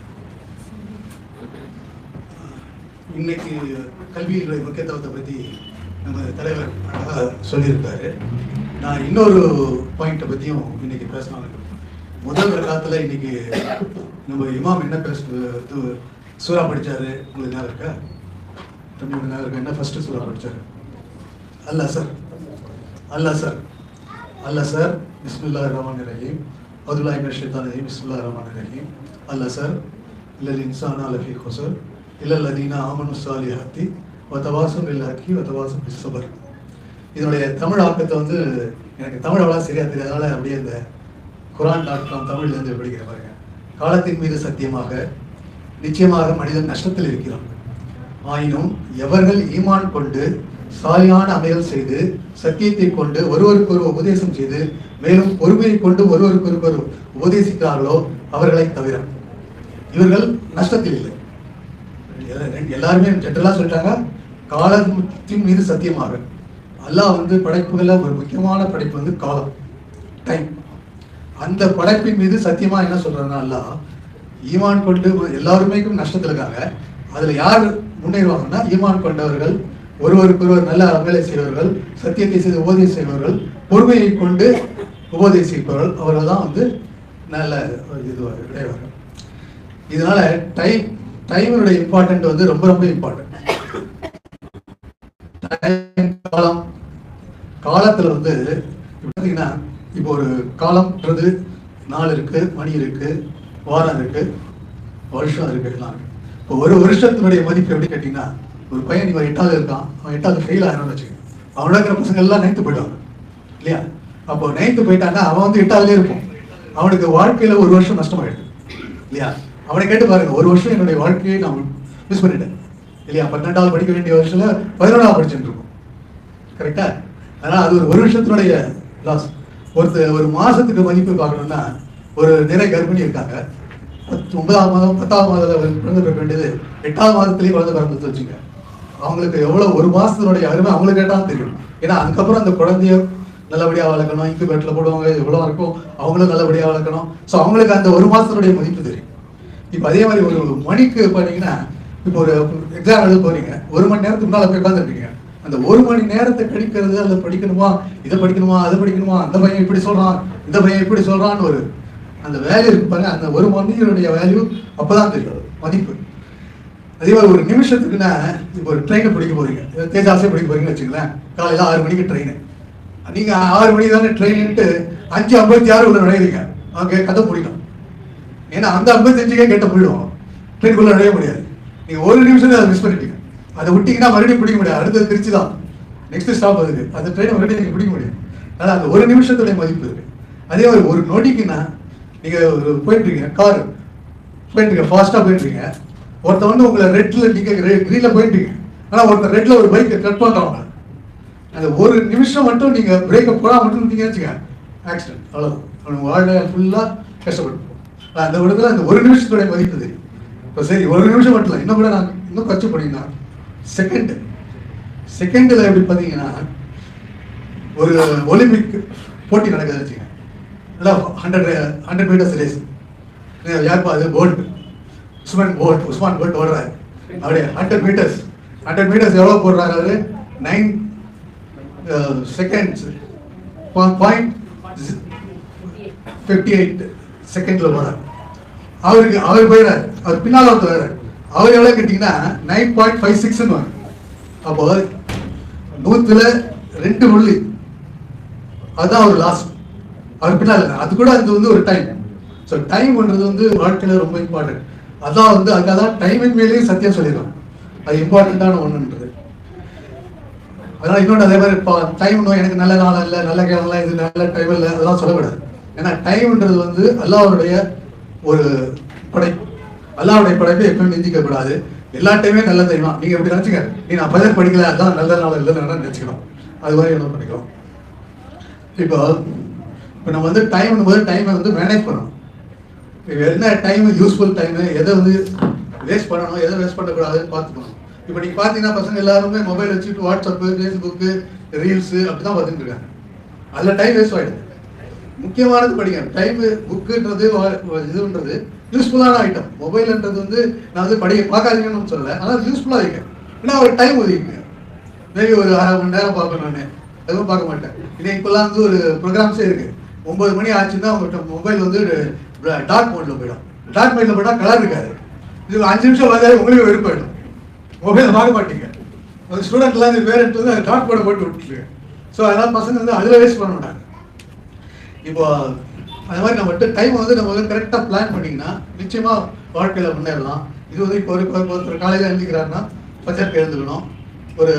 இன்னைக்கு கல்வியினுடைய முக்கியத்துவத்தை பற்றி நம்ம தலைவர் அழகாக சொல்லியிருக்காரு. நான் இன்னொரு பாயிண்ட்டை பற்றியும் இன்னைக்கு பேசலாம். முதல் ரகாத்தில் இன்னைக்கு நம்ம இமாம் என்ன சூறா படித்தாரு உங்களுக்கு நேரம் இருக்கா? தம்பி நேரம் இருக்கா? என்ன ஃபர்ஸ்ட் சூறா படித்தாரு? அல்லாஹ் சார் பிஸ்மில்லாஹிர் ரஹ்மானிர் ரஹீம் அவுதுல்லாஹி மினஷ் ஷைத்தானிர் ரஜீம் பிஸ்மில்லாஹிர் ரஹ்மானிர் ரஹீம் அல்லாஹ் சார் இல்லல் இன்சானா லஃபீ குஸர் இல்லல் லதீனா ஆமனு ஸாலிஹாத்தி வதவாஸு பில் ஹக்கி வதவாஸு பிஸ் ஸப்ர். இதனுடைய தமிழ் ஆக்கத்தை வந்து எனக்கு தமிழ் அவ்வளோ சரியா தெரியாதனால அப்படியே இந்த குரான்.com தமிழ்லேருந்து படிக்கிற பாருங்க. காலத்தின் மீது சத்தியமாக நிச்சயமாக மனிதன் நஷ்டத்தில் இருக்கிறான். ஆயினும் எவர்கள் ஈமான் கொண்டு சாலியான அமல்கள் செய்து சத்தியத்தை கொண்டு ஒருவருக்கொரு உபதேசம் செய்து மேலும் பொறுமையை கொண்டு ஒருவருக்கொருவர் உபதேசிக்கிறார்களோ அவர்களை தவிர இவர்கள் நஷ்டத்தில் இல்லை. எல்லாருமே ஜென்ரலா சொல்லிட்டாங்க. காலத்தின் மீது சத்தியமாக அல்லாஹ் வந்து படைப்புகள்ல ஒரு முக்கியமான படைப்பு வந்து காலம், டைம். அந்த படைப்பின் மீது சத்தியமா என்ன சொல்றாங்கன்னா அல்லாஹ் ஈமான் கொண்டு எல்லாருமே நஷ்டத்தில் இருக்காங்க. அதுல யார் முன்னேறுவாங்கன்னா ஈமான் கொண்டவர்கள், ஒருவருக்கொருவர் நல்ல அமலை செய்வர்கள், சத்தியத்தை செய்து உபதேசம் செய்வர்கள், பொறுமையை கொண்டு உபதேசிப்பவர்கள், அவர்கள் தான் வந்து நல்ல இது விளைவார்கள். இதனால டைமினுடைய இம்பார்ட்டன்ட் வந்து ரொம்ப ரொம்ப இம்பார்ட்டன்ட். காலத்துல வந்து பார்த்தீங்கன்னா இப்போ ஒரு காலம்ன்றது நாள் இருக்கு, மணி இருக்கு, வாரம் இருக்கு, வருஷம் இருக்கு, எல்லாம் இருக்கு. இப்போ ஒரு வருஷத்தினுடைய மதிப்பு எப்படி கேட்டீங்கன்னா, ஒரு பையன் இவன் 8வது இருக்கான், அவன் 8வது ஃபெயில் ஆகணும்னு வச்சுக்கோங்க. அவனோட இருக்கிற பசங்க எல்லாம் 9th போயிடுவாங்க இல்லையா? அப்போ 9th போயிட்டாங்கன்னா அவன் வந்து 8வதுலேயே இருப்பான். அவனுக்கு வாழ்க்கையில ஒரு வருஷம் நஷ்டமாயிடுது இல்லையா? அவனை கேட்டு பாருங்க, ஒரு வருஷம் என்னுடைய வாழ்க்கையை நான் மிஸ் பண்ணிட்டேன் இல்லையா? 12வது படிக்க வேண்டிய வருஷத்துல 11வது படிச்சுட்டு இருக்கும். கரெக்டா? அதனால அது ஒரு வருஷத்தினுடைய லாஸ். ஒரு மாசத்துக்கு மதிப்பு பார்க்கணும்னா, ஒரு நிறை கர்ப்பிணி இருக்காங்க, 9ஆம் மாதம் 10ஆம் மாதத்துல பிறந்து பிறக்க வேண்டியது 8ஆவது மாதத்திலேயே குழந்தை பிறந்து வச்சுங்க. அவங்களுக்கு எவ்வளவு ஒரு மாசத்தினுடைய அருமை அவங்களுக்கு கேட்டாலும் தெரியும். ஏன்னா அதுக்கப்புறம் அந்த குழந்தைய நல்லபடியா வளர்க்கணும், இன்குபேட்டர்ல போடுவாங்க, எவ்வளவு இருக்கும், அவங்களும் நல்லபடியா வளர்க்கணும். ஸோ அவங்களுக்கு அந்த ஒரு மாசத்தினுடைய மதிப்பு தெரியும். இப்போ அதே மாதிரி ஒரு மணிக்கு பார்த்தீங்கன்னா, இப்போ ஒரு எக்ஸாம் எழுத போறீங்க, 1 மணி நேரத்துக்கு முன்னால் போய் உட்காந்துருக்கீங்க. அந்த 1 மணி நேரத்தை கழிக்கிறது, அதை படிக்கணுமா, இதை படிக்கணுமா, அதை படிக்கணுமா, அந்த பையன் இப்படி சொல்றான், இந்த பையன் இப்படி சொல்றான்னு ஒரு அந்த வேல்யூ இருக்கு பாருங்க. அந்த 1 மணியுடைய வேல்யூ அப்பதான் தெரியும், மதிப்பு. அதே மாதிரி ஒரு நிமிஷத்துக்குன்னா, இப்போ ஒரு ட்ரெயினை பிடிக்க போறீங்க, தேஜாசே பிடிக்க போறீங்கன்னு வச்சுங்களேன். காலையில 6 மணிக்கு ட்ரெயின். நீங்க 6 மணிக்கு தானே ட்ரெயின்ட்டு 5:56 உள்ள நுழையிறீங்க. அங்கே கதை பிடிக்கும். ஏன்னா அந்த 55க்கே கேட்ட போயிடுவோம், ட்ரெயினுக்குள்ள நுழைய முடியாது. நீங்க ஒரு நிமிஷம் அதை மிஸ் பண்ணிட்டீங்க. அதை விட்டீங்கன்னா மறுபடியும் பிடிக்க முடியாது. அடுத்தது திருச்சி தான் நெக்ஸ்ட் ஸ்டாப் அதுக்கு. அந்த ட்ரெயினை மறுபடியும் நீங்க பிடிக்க முடியாது. அதனால அந்த ஒரு நிமிஷத்துடைய மதிப்பு இருக்கு. அதே மாதிரி ஒரு நொடிக்குன்னா, நீங்க போயிட்டு இருக்கீங்க, கார் போயிட்டு இருக்கீங்க, ஃபாஸ்டா போயிட்டு இருக்கீங்க. ஒருத்தர் வந்து உங்களை ரெட்ல, நீங்க கிரீன்ல போயிட்டு இருக்கீங்க, ஆனா ஒருத்தர் ரெட்ல ஒரு பைக்கை கட் பண்றவங்க. அந்த ஒரு நிமிஷம் மட்டும் நீங்க பிரேக்கை போடா மட்டும் இருந்தீங்கன்னு வச்சுங்க, ஆக்சிடென்ட், அவ்வளவுதான். அவனுக்கு வாழ்க்கை ஃபுல்லா கஷ்டப்பட்டு அந்த இடத்துல அந்த ஒரு நிமிஷத்துடைய மதிப்பு தெரியும். இப்போ சரி, ஒரு நிமிஷம் மட்டும் இல்லை, இன்னும் கூட நான் இன்னும் கஷ்ட போனீங்கன்னா செகண்ட்ல எப்படி பார்த்தீங்கன்னா, ஒரு ஒலிம்பிக் போட்டி நடக்குது வச்சுங்க, 100 மீட்டர்ஸ் ரேஸ். யாருப்பா அது? போல்ட், உஸ்மான் போல்ட் ஓடுறாரு. அப்படியே 100 மீட்டர்ஸ் எவ்வளோ போடுறாரு அவரு? 9 செகண்ட்ஸ் .58 செகண்ட்ல போறாரு. அவர் போயிடாரு, அவர் பின்னால ஒருத்தர், அவர் எவ்வளவு கேட்டீங்கன்னா 9.56. அப்போ 100ல 2 புள்ளி, அதுதான் அவர் லாஸ்ட். அவர் பின்னால அது கூட அது வந்து ஒரு டைம். ஸோ டைம்ன்றது வந்து வாழ்க்கையில ரொம்ப இம்பார்ட்டன்ட். அதான் வந்து அதுக்காக டைமின் மேலேயே சத்தியம் சொல்லிடுறோம், அது இம்பார்ட்டன்டான ஒன்றுன்றது. அதனால இன்னொன்று அதே மாதிரி டைம் எனக்கு நல்ல நாள் இல்லை, நல்ல கேள்வி, இது நல்ல டைம் இல்லை, அதெல்லாம் சொல்லக்கூடாது. ஏன்னா டைம்ன்றது வந்து அல்லாஹ்வுடைய ஒரு படைப்பு. அல்லாஹ்வுடைய படைப்பை எப்பவும் நிந்திக்கப்படாது. எல்லா டைமே நல்ல டைமா நீங்க எப்படி நினைச்சுங்க, நீ நான் பஜர் படிக்கல அதான் நல்ல நாள் இல்லைன்னு நினைச்சுக்கணும். அது மாதிரி என்ன பண்ணிக்கிறோம். இப்போ நம்ம வந்து டைம் போது டைமை வந்து மேனேஜ் பண்ணணும். என்ன டைம் யூஸ்ஃபுல் டைமு, எதை வந்து வேஸ்ட் பண்ணணும், எதை வேஸ்ட் பண்ணக்கூடாதுன்னு பார்த்துக்கணும். இப்போ நீங்கள் பார்த்தீங்கன்னா பசங்க எல்லாருமே மொபைல் வச்சுட்டு வாட்ஸ்அப்பு, ஃபேஸ்புக்கு, ரீல்ஸு அப்படி தான் பார்த்துட்டு இருக்காங்க. அதில் டைம் வேஸ்ட் ஆகிடுது. முக்கியமானது படிங்க. டைமு புக்குன்றது இதுன்றது யூஸ்ஃபுல்லான ஐட்டம். மொபைல்ன்றது வந்து நான் வந்து பார்க்காதீங்கன்னு சொல்லலை, ஆனால் யூஸ்ஃபுல்லாக வைங்க. ஏன்னா ஒரு டைம் ஒதுக்கிங்க. மேபி ஒரு 1/2 மணி நேரம் பார்ப்பேன், நான் எதுவும் பார்க்க மாட்டேன். இப்போல்லாம் வந்து ஒரு ப்ரோக்ராம்ஸே இருக்குது. 9 மணி ஆச்சுன்னா உங்கள்கிட்ட மொபைல் வந்து டார்க் மோடில் போயிடும். டார்க் மோடில் போயிட்டால் கலர் இருக்காது. இது 5 நிமிஷம் வந்தாலே உங்களுக்கு வெறுப்பாயிடும். மொபைலை பார்க்க மாட்டீங்க. ஒரு ஸ்டூடெண்ட்லாம் இந்த பேரண்ட் வந்து டார்க் மோடை போட்டு விட்டுருங்க. ஸோ அதனால் பசங்க வந்து அதில் வேஸ்ட் பண்ண மாட்டாங்க. இப்போ அது மாதிரி நம்ம டைம் வந்து நம்ம வந்து கரெக்டாக பிளான் பண்ணிங்கன்னா நிச்சயமாக வாழ்க்கையில் முன்னேறலாம். இது வந்து இப்போ ஒருத்தர் காலையில் எழுந்திக்கிறாருன்னா பஜருக்கு எழுந்துக்கணும். ஒரு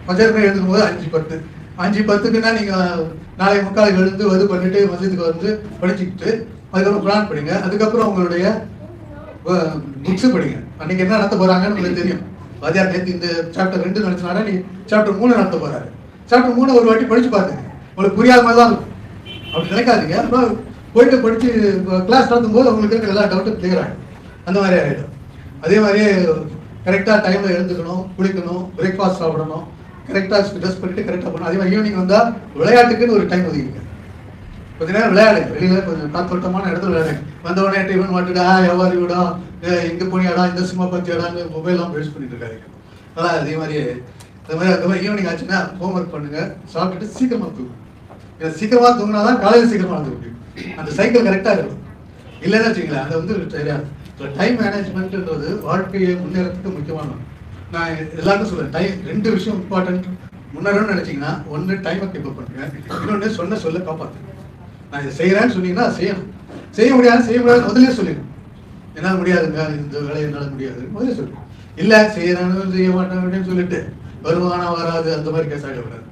பஜருக்கு எழுதுக்கும் போது 5:10 5:10க்குன்னா நீங்கள் 4:45 எழுந்து இது பண்ணிட்டு மஸ்ஜிதுக்கு வந்து படிச்சுக்கிட்டு அதுக்கப்புறம் பிளான் படிங்க. அதுக்கப்புறம் உங்களுடைய புக்ஸு படிங்க. அன்றைக்கி என்ன நடத்த போகிறாங்கன்னு உங்களுக்கு தெரியும். வாத்தியார் நேற்று இந்த சாப்டர் 2 நினச்சினாரா நீ சாப்டர் 3 நடத்த போகிறாரு. சாப்டர் 3 ஒரு வாட்டி படித்து பார்த்துங்க. உங்களுக்கு புரியாத மாதிரி தான் இருக்கும். அப்படி நினைக்காதீங்க. அப்புறம் போயிட்டு படித்து கிளாஸ் நடத்தும் போது உங்களுக்கு இருக்கிற எல்லா டவுட்டும் கிளியர் ஆகிடும். அந்த மாதிரி ஆகிடும். அதே மாதிரியே கரெக்டாக டைமில் எழுந்துக்கணும், குளிக்கணும், பிரேக்ஃபாஸ்ட் சாப்பிடணும், கரெக்டாக ட்ரெஸ் பண்ணிட்டு கரெக்டாக பண்ணணும். அதே மாதிரி ஈவினிங் வந்தால் விளையாட்டுக்குன்னு ஒரு டைம் ஒதுக்கிங்க. கொஞ்ச நேரம் விளையாடுங்க. வெளியில் கொஞ்சம் காத்தோட்டமான இடத்துல விளையாடுங்க. வந்தவொடனே டிஃபன் மாட்டுடா, எவ்வாறு விடா, எங்கே போனியாடா, இந்த சினிமா பார்த்தியாடான்னு மொபைல்லாம் யூஸ் பண்ணிட்டு இருக்காங்க. அதான் அதே மாதிரி அதுக்கப்புறம் ஈவினிங் ஆச்சுன்னா ஹோம்ஒர்க் பண்ணுங்க, சாப்பிட்டுட்டு சீக்கிரமாக தூங்கும். சீக்கிரமாக தூங்கினா தான் காலையில் சீக்கிரமாக தூங்க முடியும். அந்த சைக்கிள் கரெக்டாக இருக்கும். இல்லைன்னு வச்சுங்களேன், அதை வந்து தெரியாது. டைம் மேனேஜ்மெண்ட்ன்றது வாழ்க்கையை முன்னேறத்துக்கு முக்கியமானது. நான் எல்லாருக்கும் சொல்லுவேன், டைம் 2 விஷயம் இம்பார்ட்டன்ட். முன்னேறணும்னு நினச்சிங்கன்னா ஒன்று டைமை கீப் பண்ணுங்க, இன்னொன்று சொல்ல காப்பாற்றுங்க. நான் இதை செய்கிறேன்னு சொன்னீங்கன்னா செய்யணும். செய்ய முடியாது முதலே சொல்லிடணும். என்னால் முடியாதுங்க, இந்த வேலையை என்னால் முடியாது முதலே சொல்லணும். இல்லை செய்யறானு செய்ய மாட்டேன் அப்படின்னு சொல்லிட்டு வருமானம் வராது அந்த மாதிரி கேஸ் ஆகிடக்கூடாது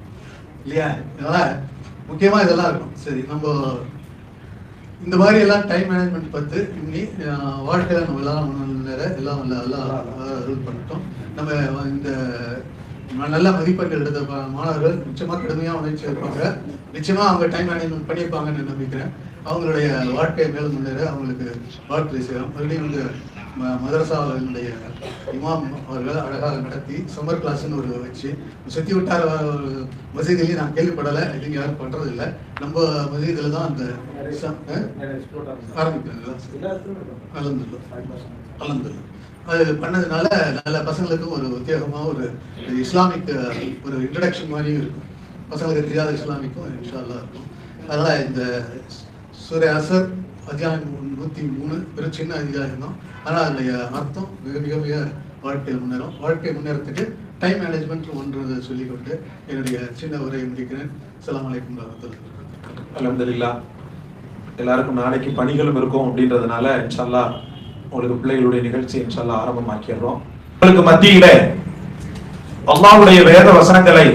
இல்லையா? அதனால் முக்கியமாக இதெல்லாம் இருக்கும். சரி, நம்ம இந்த மாதிரி எல்லாம் டைம் மேனேஜ்மெண்ட் பார்த்து இன்னி வாழ்க்கையில் நம்ம எல்லாம் முன்னேற எல்லாம் ரூல் பண்ணிட்டோம். நம்ம இந்த நல்ல மதிப்பெண்கள் எடுத்த மாணவர்கள் நிச்சயமாக கடுமையாக உணர்ச்சி இருப்பாங்க. நிச்சயமாக அவங்க டைம் மேனேஜ்மெண்ட் பண்ணியிருப்பாங்கன்னு நம்பிக்கிறேன். அவங்களுடைய வாழ்க்கையை மேலும் முன்னேற அவங்களுக்கு வாழ்க்கை செய்யலாம். மறுபடியும் வந்து மதரசாவுடைய இமாம் அவர்கள் அழகாக நடத்தி சம்மர் கிளாஸ்ன்னு ஒரு வச்சு சுற்றி விட்டார மசீதிலையும் நான் கேள்விப்படலை, இதுங்க யாரும் பண்ணுறதில்லை. நம்ம மசீதில் தான் அந்த ஆரம்பிக்கிறேன். அலந்துல்ல அது பண்ணதுனால நல்ல பசங்களுக்கும் ஒரு உத்தியோகமாக ஒரு இஸ்லாமிக் ஒரு இன்ட்ரடக்ஷன் மாதிரியும் இருக்கும். பசங்களுக்கு தெரியாத இஸ்லாமிக்கும் இன்ஷா அல்லாஹ் இருக்கும். அதனால் இந்த சூரிய அசர் அத்தியாயம் 103 ஒரு சின்ன அதிகாரம் தான். ஆனால் அதனுடைய அர்த்தம் மிக வாழ்க்கையில் முன்னேறும். வாழ்க்கை முன்னேறத்துக்கு டைம் மேனேஜ்மெண்ட் ஒன்று சொல்லிக்கொண்டு என்னுடைய சின்ன உரையை முடிக்கிறேன். அஸ்ஸலாமு அலைக்கும் வரஹ்மத்துல்லாஹி. அல்ஹம்துலில்லாஹ். எல்லாருக்கும் நாளைக்கு பணிகளும் இருக்கும் அப்படின்றதுனால இன்ஷா அல்லாஹ் உங்களுக்கு பிள்ளைகளுடைய நிகழ்ச்சி இன்ஷா அல்லாஹ் ஆரம்பமாக்கிடுறோம். உங்களுக்கு மத்தியில அல்லாஹ்வுடைய வேத வசனங்களை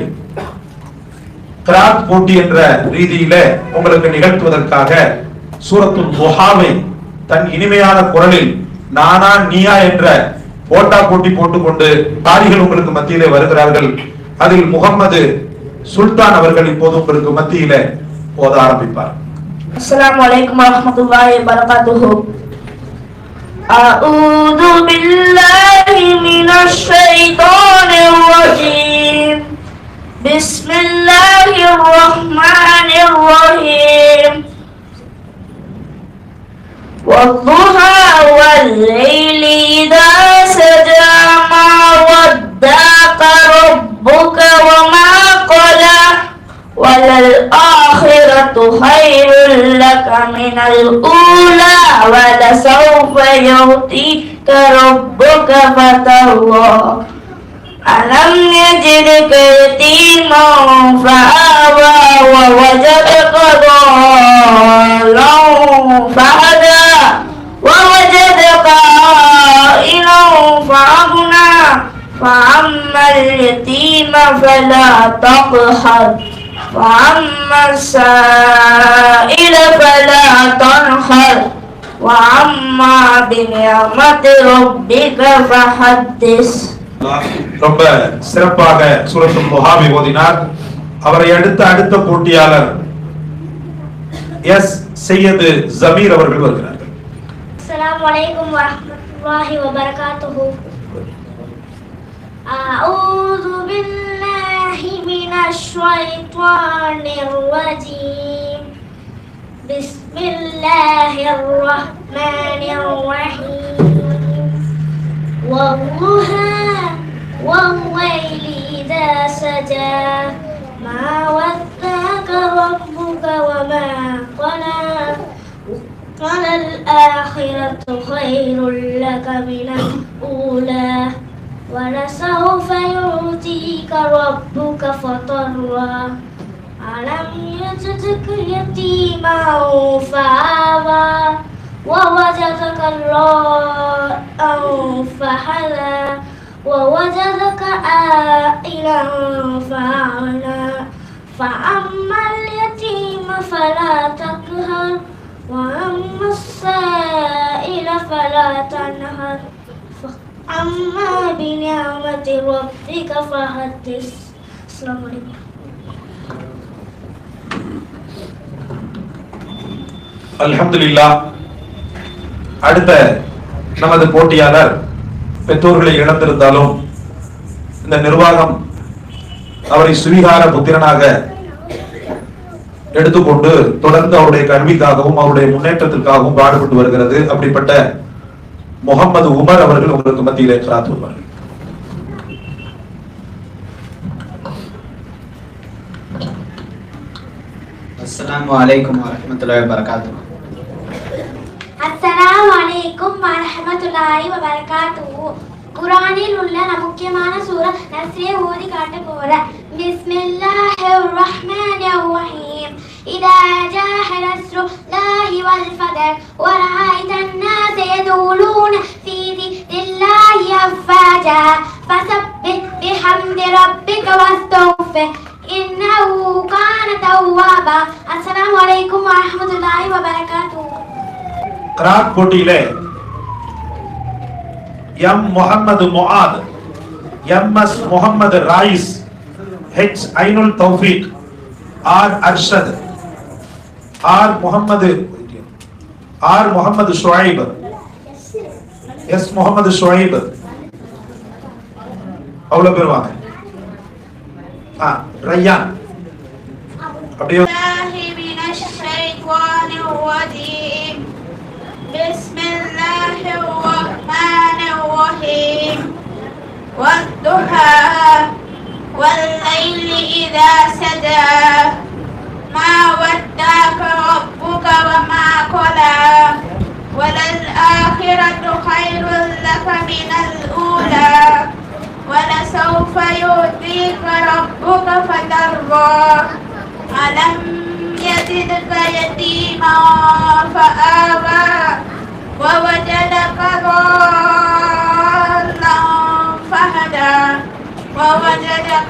கிராத் போட்டி என்ற ரீதியில உங்களுக்கு நிகழ்த்துவதற்காக சூரத்துல் துஹாவை தன் இனிமையான குரலில் நானா நீயா என்ற போட்டா போட்டி போட்டுக்கொண்டு தாரிகள் உங்களுக்கு மத்தியிலே வருகிறார்கள். அதில் முகமது சுல்தான் அவர்கள் இப்போது உங்களுக்கு மத்தியிலே ஓத ஆரம்பிப்பார். அஸ்ஸலாமு அலைக்கும் வரஹ்மத்துல்லாஹி வபரகாத்துஹு. அஊது பில்லாஹி மினஷ் ஷைத்தானிர் ரஜீம். பிஸ்மில்லாஹிர் ரஹ்மானிர் ரஹீம். والضحى والليل إذا سجى ما ودعك ربك وما قلى وللآخرة خير لك من الأولى ولسوف يعطيك ربك فترضى ألم يجدك يتيما فآوى ووجدك ضالا فهدى ووجدك عائلا فأغنى فأما اليتيم فلا تقهر وأما السائل فلا تنهر وأما بنعمة ربك فحدث. ரொம்ப சிறப்பாக சூரத்துல் முஹாவை ஓதினார். அவரை அடுத்த போட்டியாளர் எஸ் சையது ஜமீர் அவர்கள் வருகிறார்கள். அஸ்ஸலாமு அலைக்கும் வரஹ்மத்துல்லாஹி வபரகாத்துஹு. அஊது பில்லாஹி மினஷ் ஷைத்தானிர் ரஜீம். பிஸ்மில்லாஹிர் ரஹ்மானிர் ரஹீம். வல்லுஹா வல்லைலி இதா சஜா. ما ودعك ربك وما قلى وللآخرة خير لك من الأولى ولسوف يعطيك ربك فترضى ألم يجدك يتيما فآوى ووجدك ضالا فهدى ووجدك عائلا فأغنى فأما اليتيم فلا تقهر وأما السائل فلا تنهر فأما بنعمة ربك فحدث. السلام عليكم. அல்ஹம்துலில்லாஹ். அடுத்த நமது போட்டியாளர் பெற்றோர்களை இழந்திருந்தாலும் இந்த நிர்வாகம் அவரை சுவீகார புத்திரனாக எடுத்துக்கொண்டு தொடர்ந்து அவருடைய கல்விக்காகவும் அவருடைய முன்னேற்றத்திற்காகவும் பாடுபட்டு வருகிறது. அப்படிப்பட்ட முகமது உமர் அவர்கள் உங்களுக்கு மத்தியிலே கிராத் வருவார்கள். அஸ்ஸலாமு அலைக்கும் வரஹ்மத்துல்லாஹி வபரகாத்துஹு. அஸ்ஸலாமு அலைக்கும் வரஹ்மத்துல்லாஹி வபரகாத்துஹு. குர்ஆனில் உள்ள முக்கியமான சூரா நஸ்ரை ஓதி காட்ட போறேன். பிஸ்மில்லாஹிர் ரஹ்மானிர் ரஹீம். இதா ஜாஅ நஸ்ருல்லாஹி வல் ஃபத்ஹ் வ ரஅய்தன் நாஸ யதுலூன ஃபீ திக்ரில்லாஹி அஃவாஜா ஃபஸப்பிஹ் பிஹம்தி ரப்பிக வஸ்தக்ஃபிர் இன்னஹு கான தவ்வாபா. அஸ்ஸலாமு அலைக்கும் வரஹ்மத்துல்லாஹி வபரகாத்துஹு. கிராத் போட்டியிலே M Mohammed Muaz, M S Mohammed Rais, H Ainul Taufeeq, R Arshad, R Mohammed Shuaib, S Mohammed Shuaib, அவ்வளவு பேர் வாங்க. ரய்யான் அப்படியே. بسم الله الرحمن الرحيم والضحى والليل إذا سجى ما ودعك ربك وما قلى وللآخرة خير لك من الأولى ولسوف يؤتيك ربك فترضى ألم يجدك يتيما فآوى ووجدك ضالا فهدى ووجدك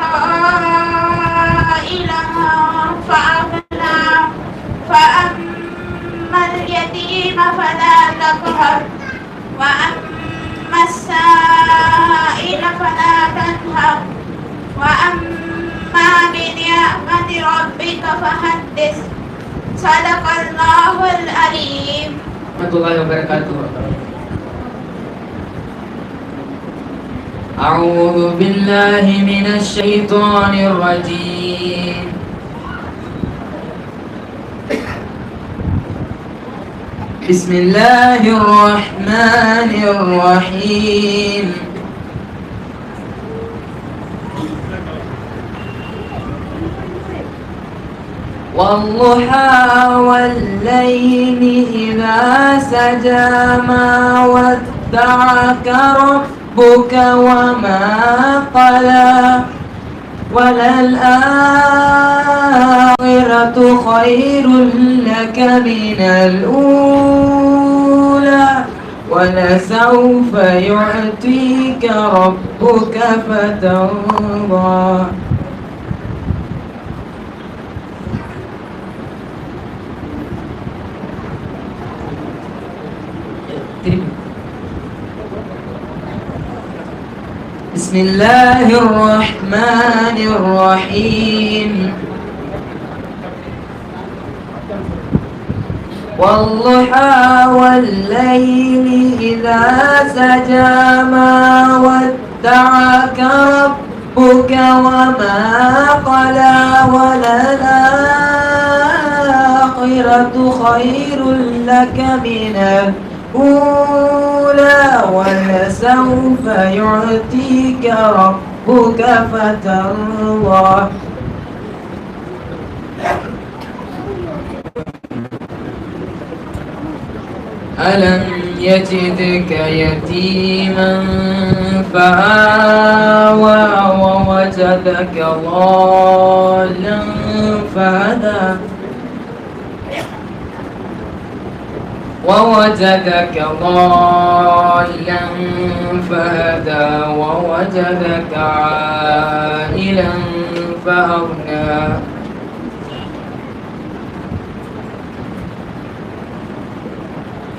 عائلا فأغنى فأما اليتيم فلا تقهر وأما السائل فلا تنهر وأما بنعمة ربك فحدث. صدق الله العليم. ورحمة الله وبركاته. أعوذ بالله من الشيطان الرجيم. بسم الله الرحمن الرحيم. والضحى والليل إذا سجى ما ودعك ربك وما قلى وللآخرة خير لك من الأولى ولسوف يعطيك ربك فترضى. بسم الله الرحمن الرحيم والضحى والليل إذا سجى ما ودعك ربك وما قلى وللآخرة خير لك من الأولى ولسوف يعطيك ربك فترضى ألم يجدك يتيما فآوى ووجدك ضالا فهدى ووجدك ضالا فهدى ووجدك عائلا فأغنى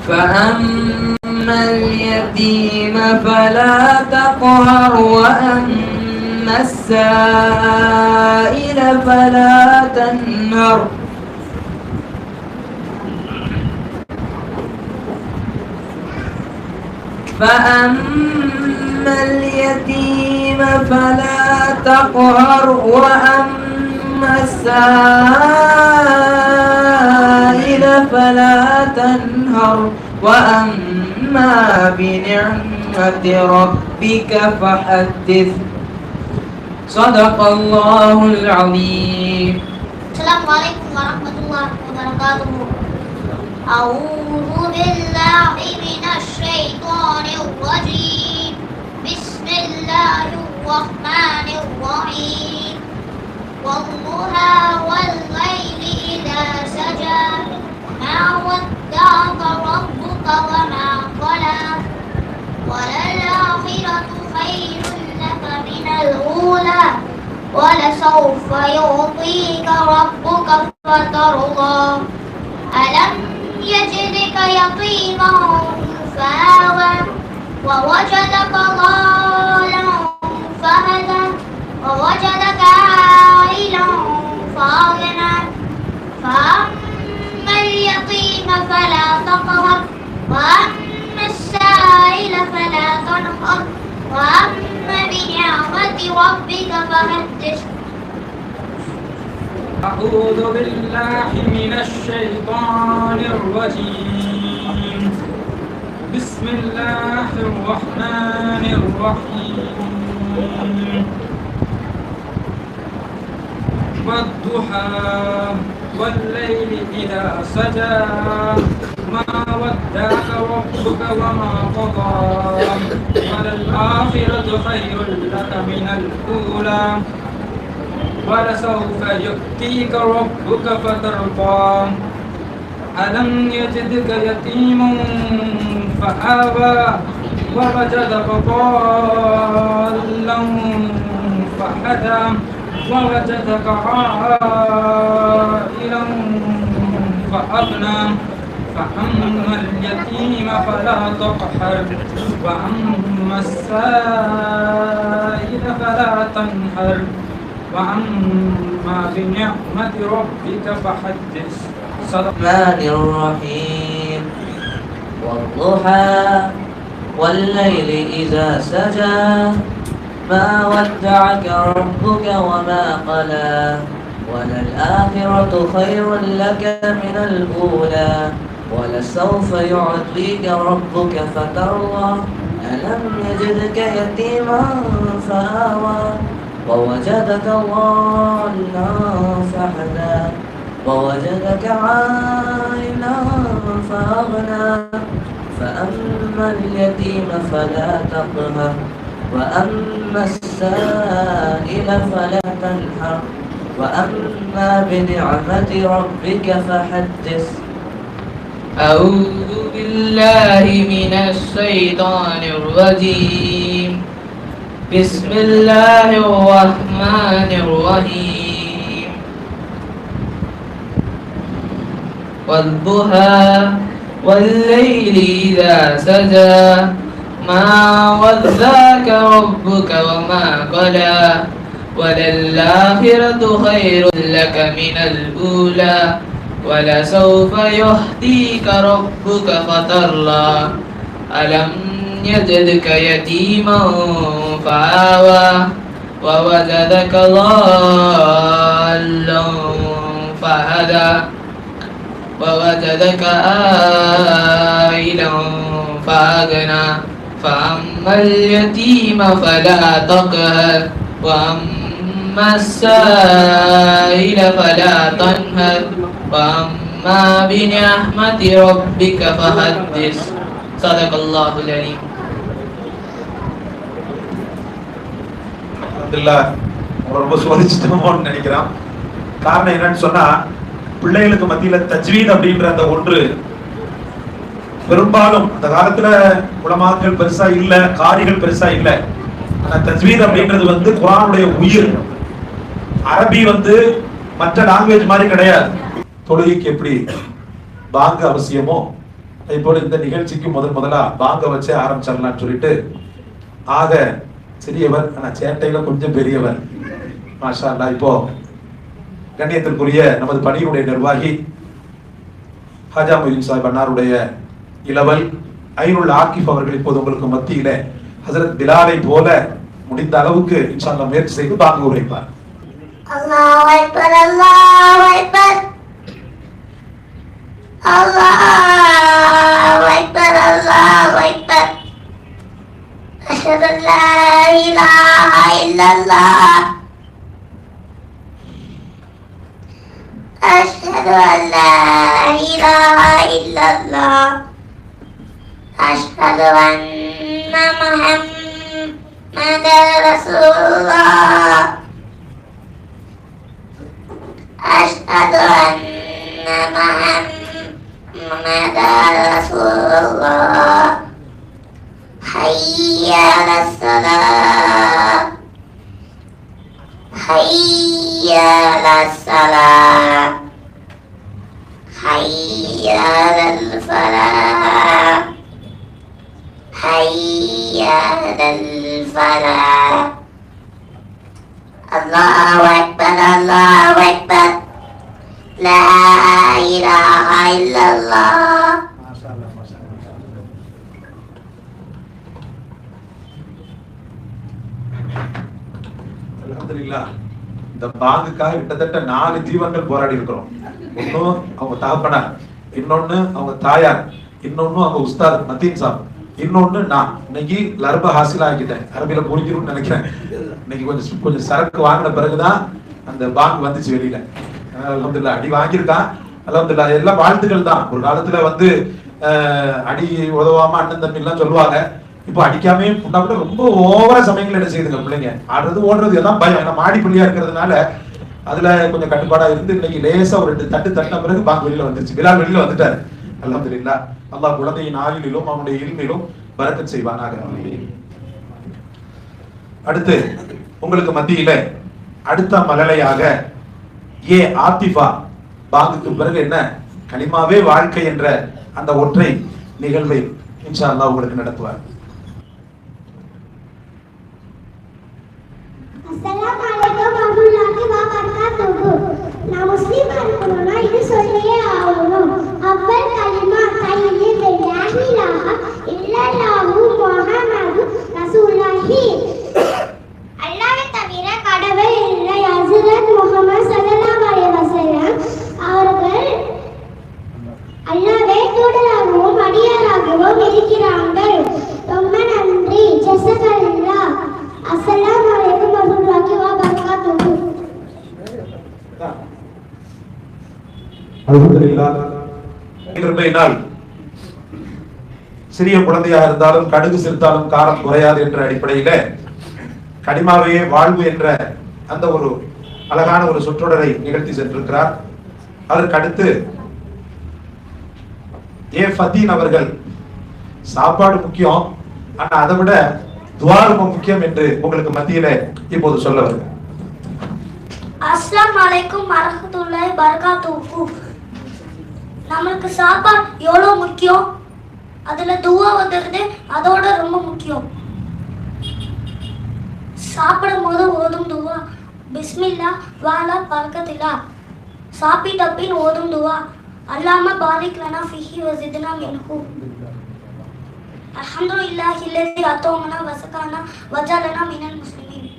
فأما اليتيم فلا تقهر وأما السائل فلا تنهر فأما اليتيم فلا تقهر وأما السائل فلا تنهر وأما بنعمة ربك فحدث صدق الله العظيم. Assalamualaikum warahmatullahi wabarakatuh. أعوذ بالله من الشيطان الرجيم. بسم الله الرحمن الرحيم. والضحى والليل إذا سجى ما ودعك ربك وما قلى وللآخرة خير لك من الأولى ولسوف يعطيك ربك فترضى ألم يجدك يتيما فآوى ووجدك ضالا فهدى ووجدك عائلا فأغنى فأما اليتيم فلا تقهر وأما السائل فلا تنهر وأما بنعمة ربك فحدث. أعوذ بالله من الشيطان الرجيم. بسم الله الرحمن الرحيم. والضحى والليل إذا سجى ما ودعك ربك وما قضى وللآخرة خير لك من الأولى ولسوف يؤتيك ربك فترضى ألم يجدك يتيما فآوى ووجدك ضالا فهدى ووجدك عائلا فأغنى فأما اليتيم فلا تقهر وأما السائل فلا تنهر وأما بنعمة ربك فحدث. الرحمن الرحيم. والضحى والليل إذا سجى ما ودعك ربك وما قلى وللآخرة خير لك من الأولى ولسوف يعطيك ربك فترضى ألم يجدك يتيما فآوى ووجدك ضالا فهدى ووجدك عائلا فأغنى فأما اليتيم فلا تقهر وأما السائل فلا تنحر وأما بنعمة ربك فحدث. أعوذ بالله من الشيطان الرجيم. بسم الله الرحمن الرحيم. والضحى والليل إذا سجى ما ودعك ربك وما قلى وللآخرة خير لك من الأولى ولسوف يهديك ربك فترضى ألم يجدك يتيما فآوى ووجدك ضالا فهدى ووجدك عائلا فأغنى فأما اليتيم فلا تقهر وأما السائل فلا تنهر وأما بنعمة ربك فحدث صدق الله العليم. ரொம்ப சோதிச்சிட்டோமோன்னு நினைக்கிறேன். காரணம் என்னன்னு சொன்னா, பிள்ளைகளுக்கு மத்தியில தஜ்வீத் அப்படின்ற அந்த ஒன்று பெரும்பாலும் அந்த காலத்துல உலமாக்கள் பெருசா இல்ல, காரிகள் பெருசா இல்ல. ஆனா தஜ்வீத் அப்படின்றது வந்து குர்ஆனுடைய உயிர். அரபி வந்து மற்ற லாங்குவேஜ் மாதிரி கிடையாது. தொழுகைக்கு எப்படி பாங்க அவசியமோ இப்போ இந்த நிகழ்ச்சிக்கு முதலா பாங்க வச்சே ஆரம்பிச்சிடலாம்னு சொல்லிட்டு, ஆக சிறியவர் ஆனா சேட்டையில கொஞ்சம் பெரியவர் மாஷா அல்லாஹ். இப்போ கண்ணியத்திற்குரிய நமது பணியினுடைய நிர்வாகி ஹாஜா மொய்தீன் சாஹிப் அன்னாருடைய இளவல் ஐனுல் ஆக்கிஃப் அவர்கள் இப்போது உங்களுக்கு மத்தியில ஹஜரத் பிலாலை போல முடிந்த அளவுக்கு இன்ஷா அல்லாஹ் முயற்சி செய்து பாங்க உரைப்பார். அல்லாஹு அக்பர், அல்லாஹு அக்பர், அல்லாஹு அக்பர், அல்லாஹு அக்பர். அஷ்ஹது அல்லா இலாஹா இல்லல்லாஹ், அஷ்ஹது அல்லா இலாஹா இல்லல்லாஹ், அஷ்ஹது அன்ன முஹம்மதர் ரசூலுல்லாஹ், அஷ்ஹது அன்ன முஹம்மதர் ரசூலுல்லாஹ். حي على الصلاة، حي على الصلاة، حي على الفلاح، حي على الفلاح. الله أكبر، الله أكبر، لا إله إلا الله. இந்த பாங்குக்காக கிட்டத்தட்ட 4 ஜீவன்கள் போராடி இருக்கிறோம். ஒண்ணு அவங்க தகப்பனார், இன்னொன்னு அவங்க தாயார், இன்னொன்னு அவங்க உஸ்தாத் மதீன் சாப், இன்னொன்னு நான். இன்னைக்கு லர்ப ஹாசில் ஆகிட்டேன், அரபியில புரிஞ்சிரும்னு நினைக்கிறேன். இன்னைக்கு கொஞ்சம் சரக்கு வாங்கின பிறகுதான் அந்த பாங்கு வந்துச்சு வெளியில. அல்ஹம்துலில்லாஹ் அடி வாங்கியிருக்கான். அல்ஹம்துலில்லாஹ் எல்லாம் வாழ்த்துக்கள் தான். ஒரு காலத்துல வந்து அடி உதவாம அண்ணன் தம்பி எல்லாம் சொல்லுவாங்க. இப்போ அடிக்காமே கூட ரொம்ப ஓவரா சமயங்கள் என்ன செய்யுதுங்க பிள்ளைங்க, ஆடுறது ஓடுறது எல்லாம் பயம். ஏன்னா மாடி பிள்ளையா இருக்கிறதுனால அதுல கொஞ்சம் கட்டுப்பாடா இருந்து இன்னைக்கு லேசா ஒரு 2 தட்டு தட்டின பிறகு பாங்கு வெளியில வந்துருச்சு. பிலால் வெளியில வந்துட்டாரு. அல்ஹம்துலில்லாஹ். அல்லாஹ் குழந்தையின் ஆயுளிலும் அவனுடைய இல்மிலும் பரக்கத் செய்வானாக. அடுத்து உங்களுக்கு மத்தியில அடுத்த மலலையாக ஏ ஆத்திஃபா பாங்குக்கு பிறகு என்ன கலிமாவே வாழ்க்கை என்ற அந்த ஒற்றை நிகழ்வை இன்ஷா அல்லாஹ் உங்களுக்கு நடத்துவார். அஸ்ஸலாமு அலைக்கும் வரஹ்மத்துல்லாஹி வபரகாத்துஹு. நான் முஸ்லிமா இருக்கணும்னா இது சொல்லியே ஆகணும். அவ்வல் கலிமா தையீப் லா இலாஹா இல்லல்லாஹு முஹம்மது ரசூலுல்லாஹி. அல்லாஹ்வை தவிர கடவுள் இல்லை. ஹஜ்ரத் முஹம்மது ஸல்லல்லாஹு அலைஹி வஸல்லம் அவர்கள் அல்லாஹ்வை தூதராகவும் அடியாராகவும் இருக்கிறார்கள். ரொம்ப நன்றி. ஜஸகல்லாஹ். அஸ்ஸலாமு அலைக்கும் வரஹ்மத்துல்லாஹி வபரகாத்துஹு. அல்ஹம்துலில்லாஹ். இன்றைய சிறிய குழந்தையாக இருந்தாலும் கடுகு சிறுத்தாலும் காரம் குறையாது என்ற அடிப்படையில கலிமாவையே வாழ்வு என்ற அந்த ஒரு அழகான ஒரு சொற்றொடரை நிகழ்த்தி சென்றிருக்கிறார். அதற்கு அடுத்து ஏ ஃபதீன் அவர்கள் சாப்பாடு முக்கியம், ஆனா அதை விட துஆ ரொம்ப முக்கியம் என்று உங்களுக்கு மத்தியில இப்போது சொல்ல வருகிறேன். அஸ்ஸலாமு அலைக்கும் வரஹ்மத்துல்லாஹி வபரகாத்துஹு. நமக்கு சாப்பாடு எவ்வளவு முக்கியம், அதுல துவா வந்துடுது, அதோட ரொம்ப முக்கியம். சாப்பிடும் போது ஓதும் துவா பிஸ்மில்லா வாலா பரக்கத்தில்லா. சாப்பிட்ட பின் ஓதும் துவா அல்லாம பாரிக் லனா ஃபிஹி வஸித்னா மின்ஹு. அல்ஹம்துலில்லாஹி அல்லதி அத்தோமனா வஸகானா வஜஅலனா மினல் முஸ்லிமீன்.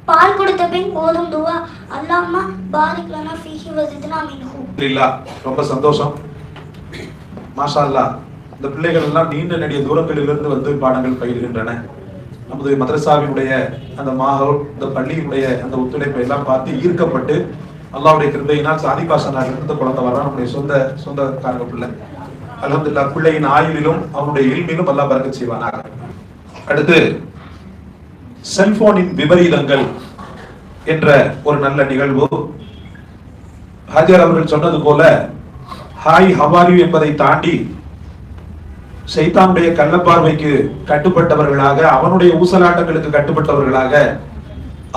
பால் கொடுத்த பின் ஓதும் துவா அல்லாம பாரிக் லனா ஃபிஹி வஸித்னா மின்ஹு. ரொம்ப சந்தோஷம். மாஷா அல்லாஹ். இந்த பிள்ளைகள் எல்லாம் நீண்ட நெடிய தூரங்களிலிருந்து வந்து பாடங்கள் பயில்கின்றன. நமது மதரசாவினுடைய அந்த மாஹோல், இந்த பள்ளியினுடைய அந்த ஒத்துழைப்பை எல்லாம் பார்த்து ஈர்க்கப்பட்டு அல்லாஹ்வுடைய கிருபையினால் சாதி பாஷனாக இருந்த குழந்தை வர்றான். நம்முடைய சொந்தக்காரங்க பிள்ளை. அல்ஹம்துலில்லாஹ். பிள்ளையின் ஆயுளிலும் அவனுடைய இல்மிலும் அல்லாஹ் பரக்கத் செய்வானாக. அடுத்து செல்போனின் விபரீதங்கள் என்ற ஒரு நல்ல நிகழ்வு. ஹாஜர் அவர்கள் சொன்னது போல ஹாய் ஹவாரி என்பதை தாண்டி சைத்தானுடைய கள்ளப்பார்வைக்கு கட்டுப்பட்டவர்களாக, அவனுடைய ஊசலாட்டங்களுக்கு கட்டுப்பட்டவர்களாக,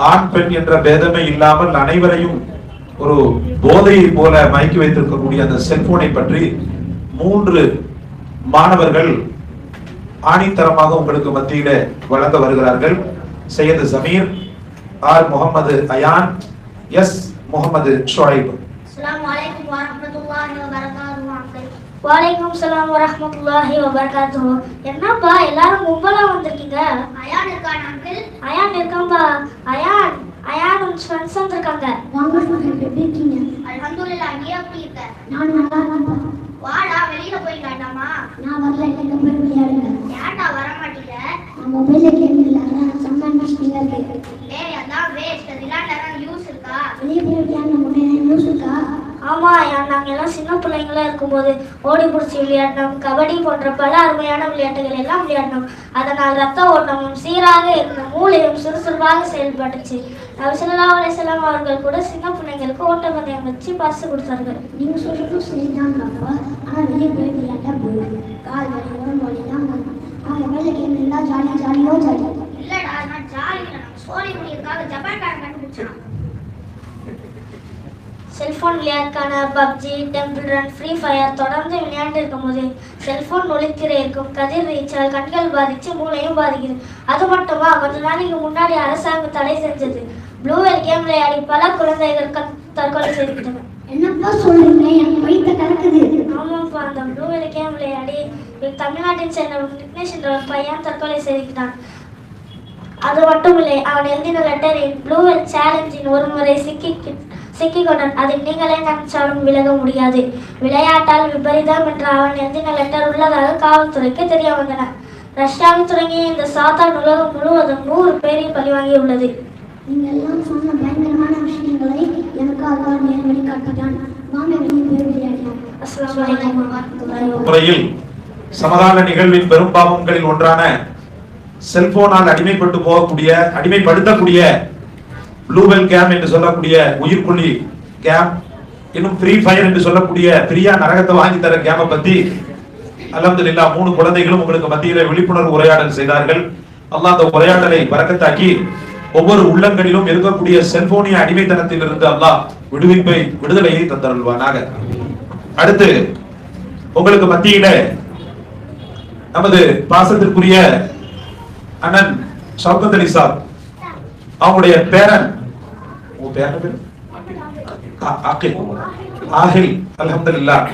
ஆண் பெண் என்ற பேதமே இல்லாமல் அனைவரையும் ஒரு போதையை போல மயக்கி வைத்திருக்கக்கூடிய அந்த செல்போனை பற்றி 3 மாணவர்கள் ஆணித்தரமாக உங்களுக்கு மத்தியில வழங்க வருகிறார்கள். Syed Zameer, R Mohammed Ayan, S Mohammed Shuaib. அஸ்ஸலாமு அலைக்கும் வரஹ்மத்துல்லாஹி வபரகாத்துஹு. அங்கிள். வலைக்கும் சலாம் வரஹ்மத்துல்லாஹி வபரகாத்துஹு. என்னப்பா எல்லாரும் கும்பலா வந்திருக்கீங்க? அயான் இருக்கான் அங்கிள்? அயான் இருக்கான்பா. அயான் உன் ஃப்ரெண்ட்ஸ் வந்திருக்காங்க. வாங்க ஃப்ரெண்ட்ஸ், எப்படி இருக்கீங்க? அல்ஹம்துலில்லாஹ். நீ எப்படி இருக்க? நான் நல்லா இருக்கேன். வாடா வெளியில போய் காட்டாமா. நான் வரல, எங்க போய் விளையாடுங்க. ஏன்டா வர மாட்டீங்க? நான் மொபைல்ல கேம் விளையாடுறேன். சம்மர் மிஸ்டிங்கா இருக்கு. டேய் அதான் வேஸ்ட். விளையாடுறா யூஸ் இருக்கா? வெளிய போய் விளையாடுற மொபைல்ல யூஸ் இருக்கா? ஆமா, நாங்க எல்லாம் சின்ன பிள்ளைங்களா இருக்கும்போது ஓடி பிடிச்சி விளையாடணும், கபடி போன்ற பல அருமையான விளையாட்டுகள் எல்லாம் விளையாடணும். அதனால் ரத்த ஓட்டமும் சீராக இருந்த மூளையும் சுறுசுறுப்பாக செயல்பட்டுச்சு. நபி ஸல்லல்லாஹு அலைஹி வஸல்லம் அவர்கள் கூட சின்ன பிள்ளைங்களுக்கு ஓட்டப்பந்தயம் வச்சு பரிசு கொடுத்தார்கள். நீங்க சொல்றது சரிதான்ப்பா. ஆனா வெளியே போய் விளையாட்டா போயிடும். கால் வலி உடம்பு வலி தான் வரும். மொபைல்ல கேம் இருந்தா ஜாலியா இல்லடா, நான் ஜாலி இல்லை. நம்ம சோழி முடியறதுக்காக ஜப்பான்காரன் கண்டுபிடிச்சான். செல்போன் விளையாட்டுக்கான PUBG, Temple Run, Free Fire தொடர்ந்து விளையாண்டு இருக்கும் போது செல்போன் ஒளித்திரை இருக்கும் கதிர் வீச்சால் கண்கள் பாதிச்சு மூளையும் பாதிக்குது. அது மட்டுமா, கொஞ்ச நாளைக்கு முன்னாடி அரசாங்கம் தடை செஞ்சது. ப்ளூவேல் கேம் விளையாடி பல குழந்தைகள் தற்கொலை செய்துக்கிட்டன. என்னப்பா சொல்றீங்க? என் வயிற்று கலக்குது. ஆமாப்பா, அந்த ப்ளூவேல் கேம் விளையாடி தமிழ்நாட்டின் சேர்ந்த விக்னேஷ் என்ற பையன் தற்கொலை செய்துக்கிட்டான். அது மட்டும் இல்லை, அவன் எழுதின லெட்டரில் ப்ளூவேல் சேலஞ்சின் ஒரு முறை சிக்கிக்கொண்டான். அதில் நீங்களே நினைச்சாலும் விலக முடியாது. விளையாட்டால் விபரீதம் என்ற அவன் எழுதின லெட்டர் உள்ளதாக காவல்துறைக்கு தெரிய வந்தன. ரஷ்யாவில் தொடங்கிய இந்த சாத்தான் உலகம் முழுவதும் 100 பேரை பழிவாங்கியுள்ளது. நீங்கள் எல்லாம் சொன்ன பயங்கரமான விஷயங்களை எனக்கு அல்லாஹ் நேர்வழி காட்டுகிறான். வாங்க வெளியே போய் விளையாடலாம். அஸ்ஸலாமு அலைக்கும் வரஹ்மத்துல்லாஹி வபரகாத்துஹு. முறையில் சமகால நிகழ்வின் பெரும் பாவங்களில் ஒன்றான செல்போனால் அடிமைப்படுத்தக்கூடிய ப்ளூவேல் கேம் என்று சொல்லக்கூடிய உயிர்கொல்லி கேம், இன்னும் ஃப்ரீ ஃபயர் என்று சொல்லக்கூடிய பிரியா நரகத்தை வாங்கி தர கேமை பத்தி அல்ஹம்துலில்லாஹ் 3 குழந்தைகளும் உங்களுக்கு மத்தியில விழிப்புணர்வு உரையாடல் செய்தார்கள். அல்லாஹ் அந்த உரையாடலை பரக்கத்தாக்கி ஒவ்வொரு உள்ளங்களிலும் இருக்கக்கூடிய செல்போனிய அடிமைத்தனத்தில் இருந்து அல்லாஹ் விடுதலையை தந்தருள்வானாக. அடுத்து உங்களுக்கு மத்தியில நமது பாசத்திற்குரிய அண்ணன் ஷவுகத் அலி சார், அவங்களுடைய பேரன், ஆஹில் அல்ஹம்துலில்லாஹ்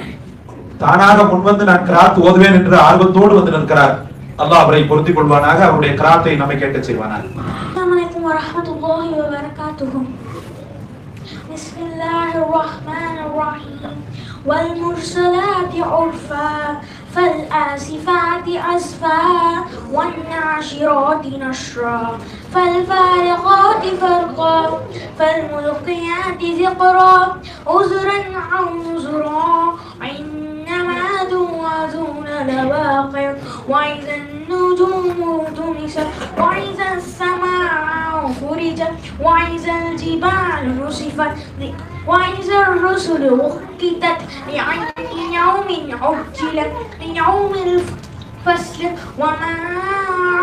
தானாக முன்வந்து நான் கிராத் ஓதுவேன் என்று ஆர்வத்தோடு வந்து நிற்கிறார். அல்லாஹ் அவரை பொருத்திக் கொள்வானாக. அவருடைய கிராத்தை நம்மை கேட்க செய்வானாக. அஸ்ஸலாமு அலைக்கும் வரஹ்மத்துல்லாஹி வபரகாத்துஹு. பிஸ்மில்லாஹிர் ரஹ்மானிர் ரஹீம். والمرسلات عرفا فالآسفات أسفا والناشرات نشرا فالفارقات فرقا فالملقيات ذقرا عذرا أو نذرا إنما توعدون لواقع وإذا النجوم طمست وإذا السماء فرجت وإذا الجبال نسفت وإذا الرسل أقتت لأي يوم عجلت ليوم الفصل وما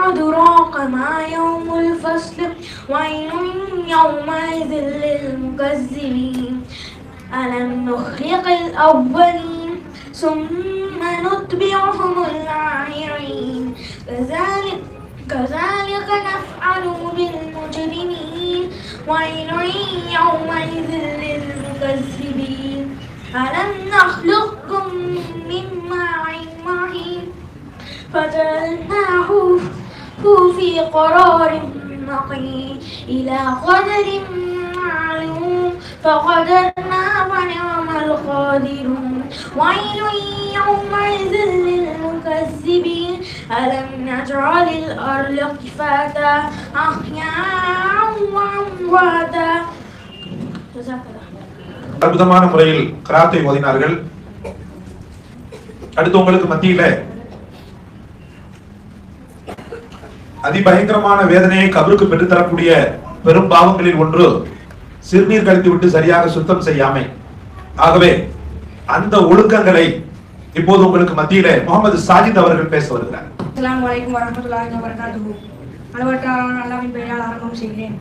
أدراك ما يوم الفصل ويل يومئذ للمكذبين ألم نخلق الأولين ثم سنتبعهم الآخرين كذلك نفعل بالمجرمين ويل يومئذ للمكذبين ألم نخلقكم من ماء مهين فجعلناه في قرار مقيم إلى قدر معلوم فقدرنا ونعم القادرون ويل يومئذ للمكذبين ألم نجعل الأرض كفاتا أحياء وأمواتا. அற்புதமான முறையில் கிராத்தை ஓதினார்கள். அடுத்து உங்களுக்கு மத்தியில அதிபயங்கரமான வேதனையை கபருக்கு பெற்றுத்தரக்கூடிய பெரும் பாவங்களில் ஒன்று சிறுநீர் கழித்து விட்டு சரியாக சுத்தம் செய்யாமை. ஆகவே அந்த ஒழுக்கங்களை இப்போது உங்களுக்கு மத்தியில முகமது சாஜித் அவர்கள் பேச வருகிறார். அஸ்ஸலாமு அலைக்கும் வரஹ்மத்துல்லாஹி வபரகாத்துஹு. அளவற்ற அல்லாஹ்வின் பெயரால் ஆரம்பம் செய்கிறேன்.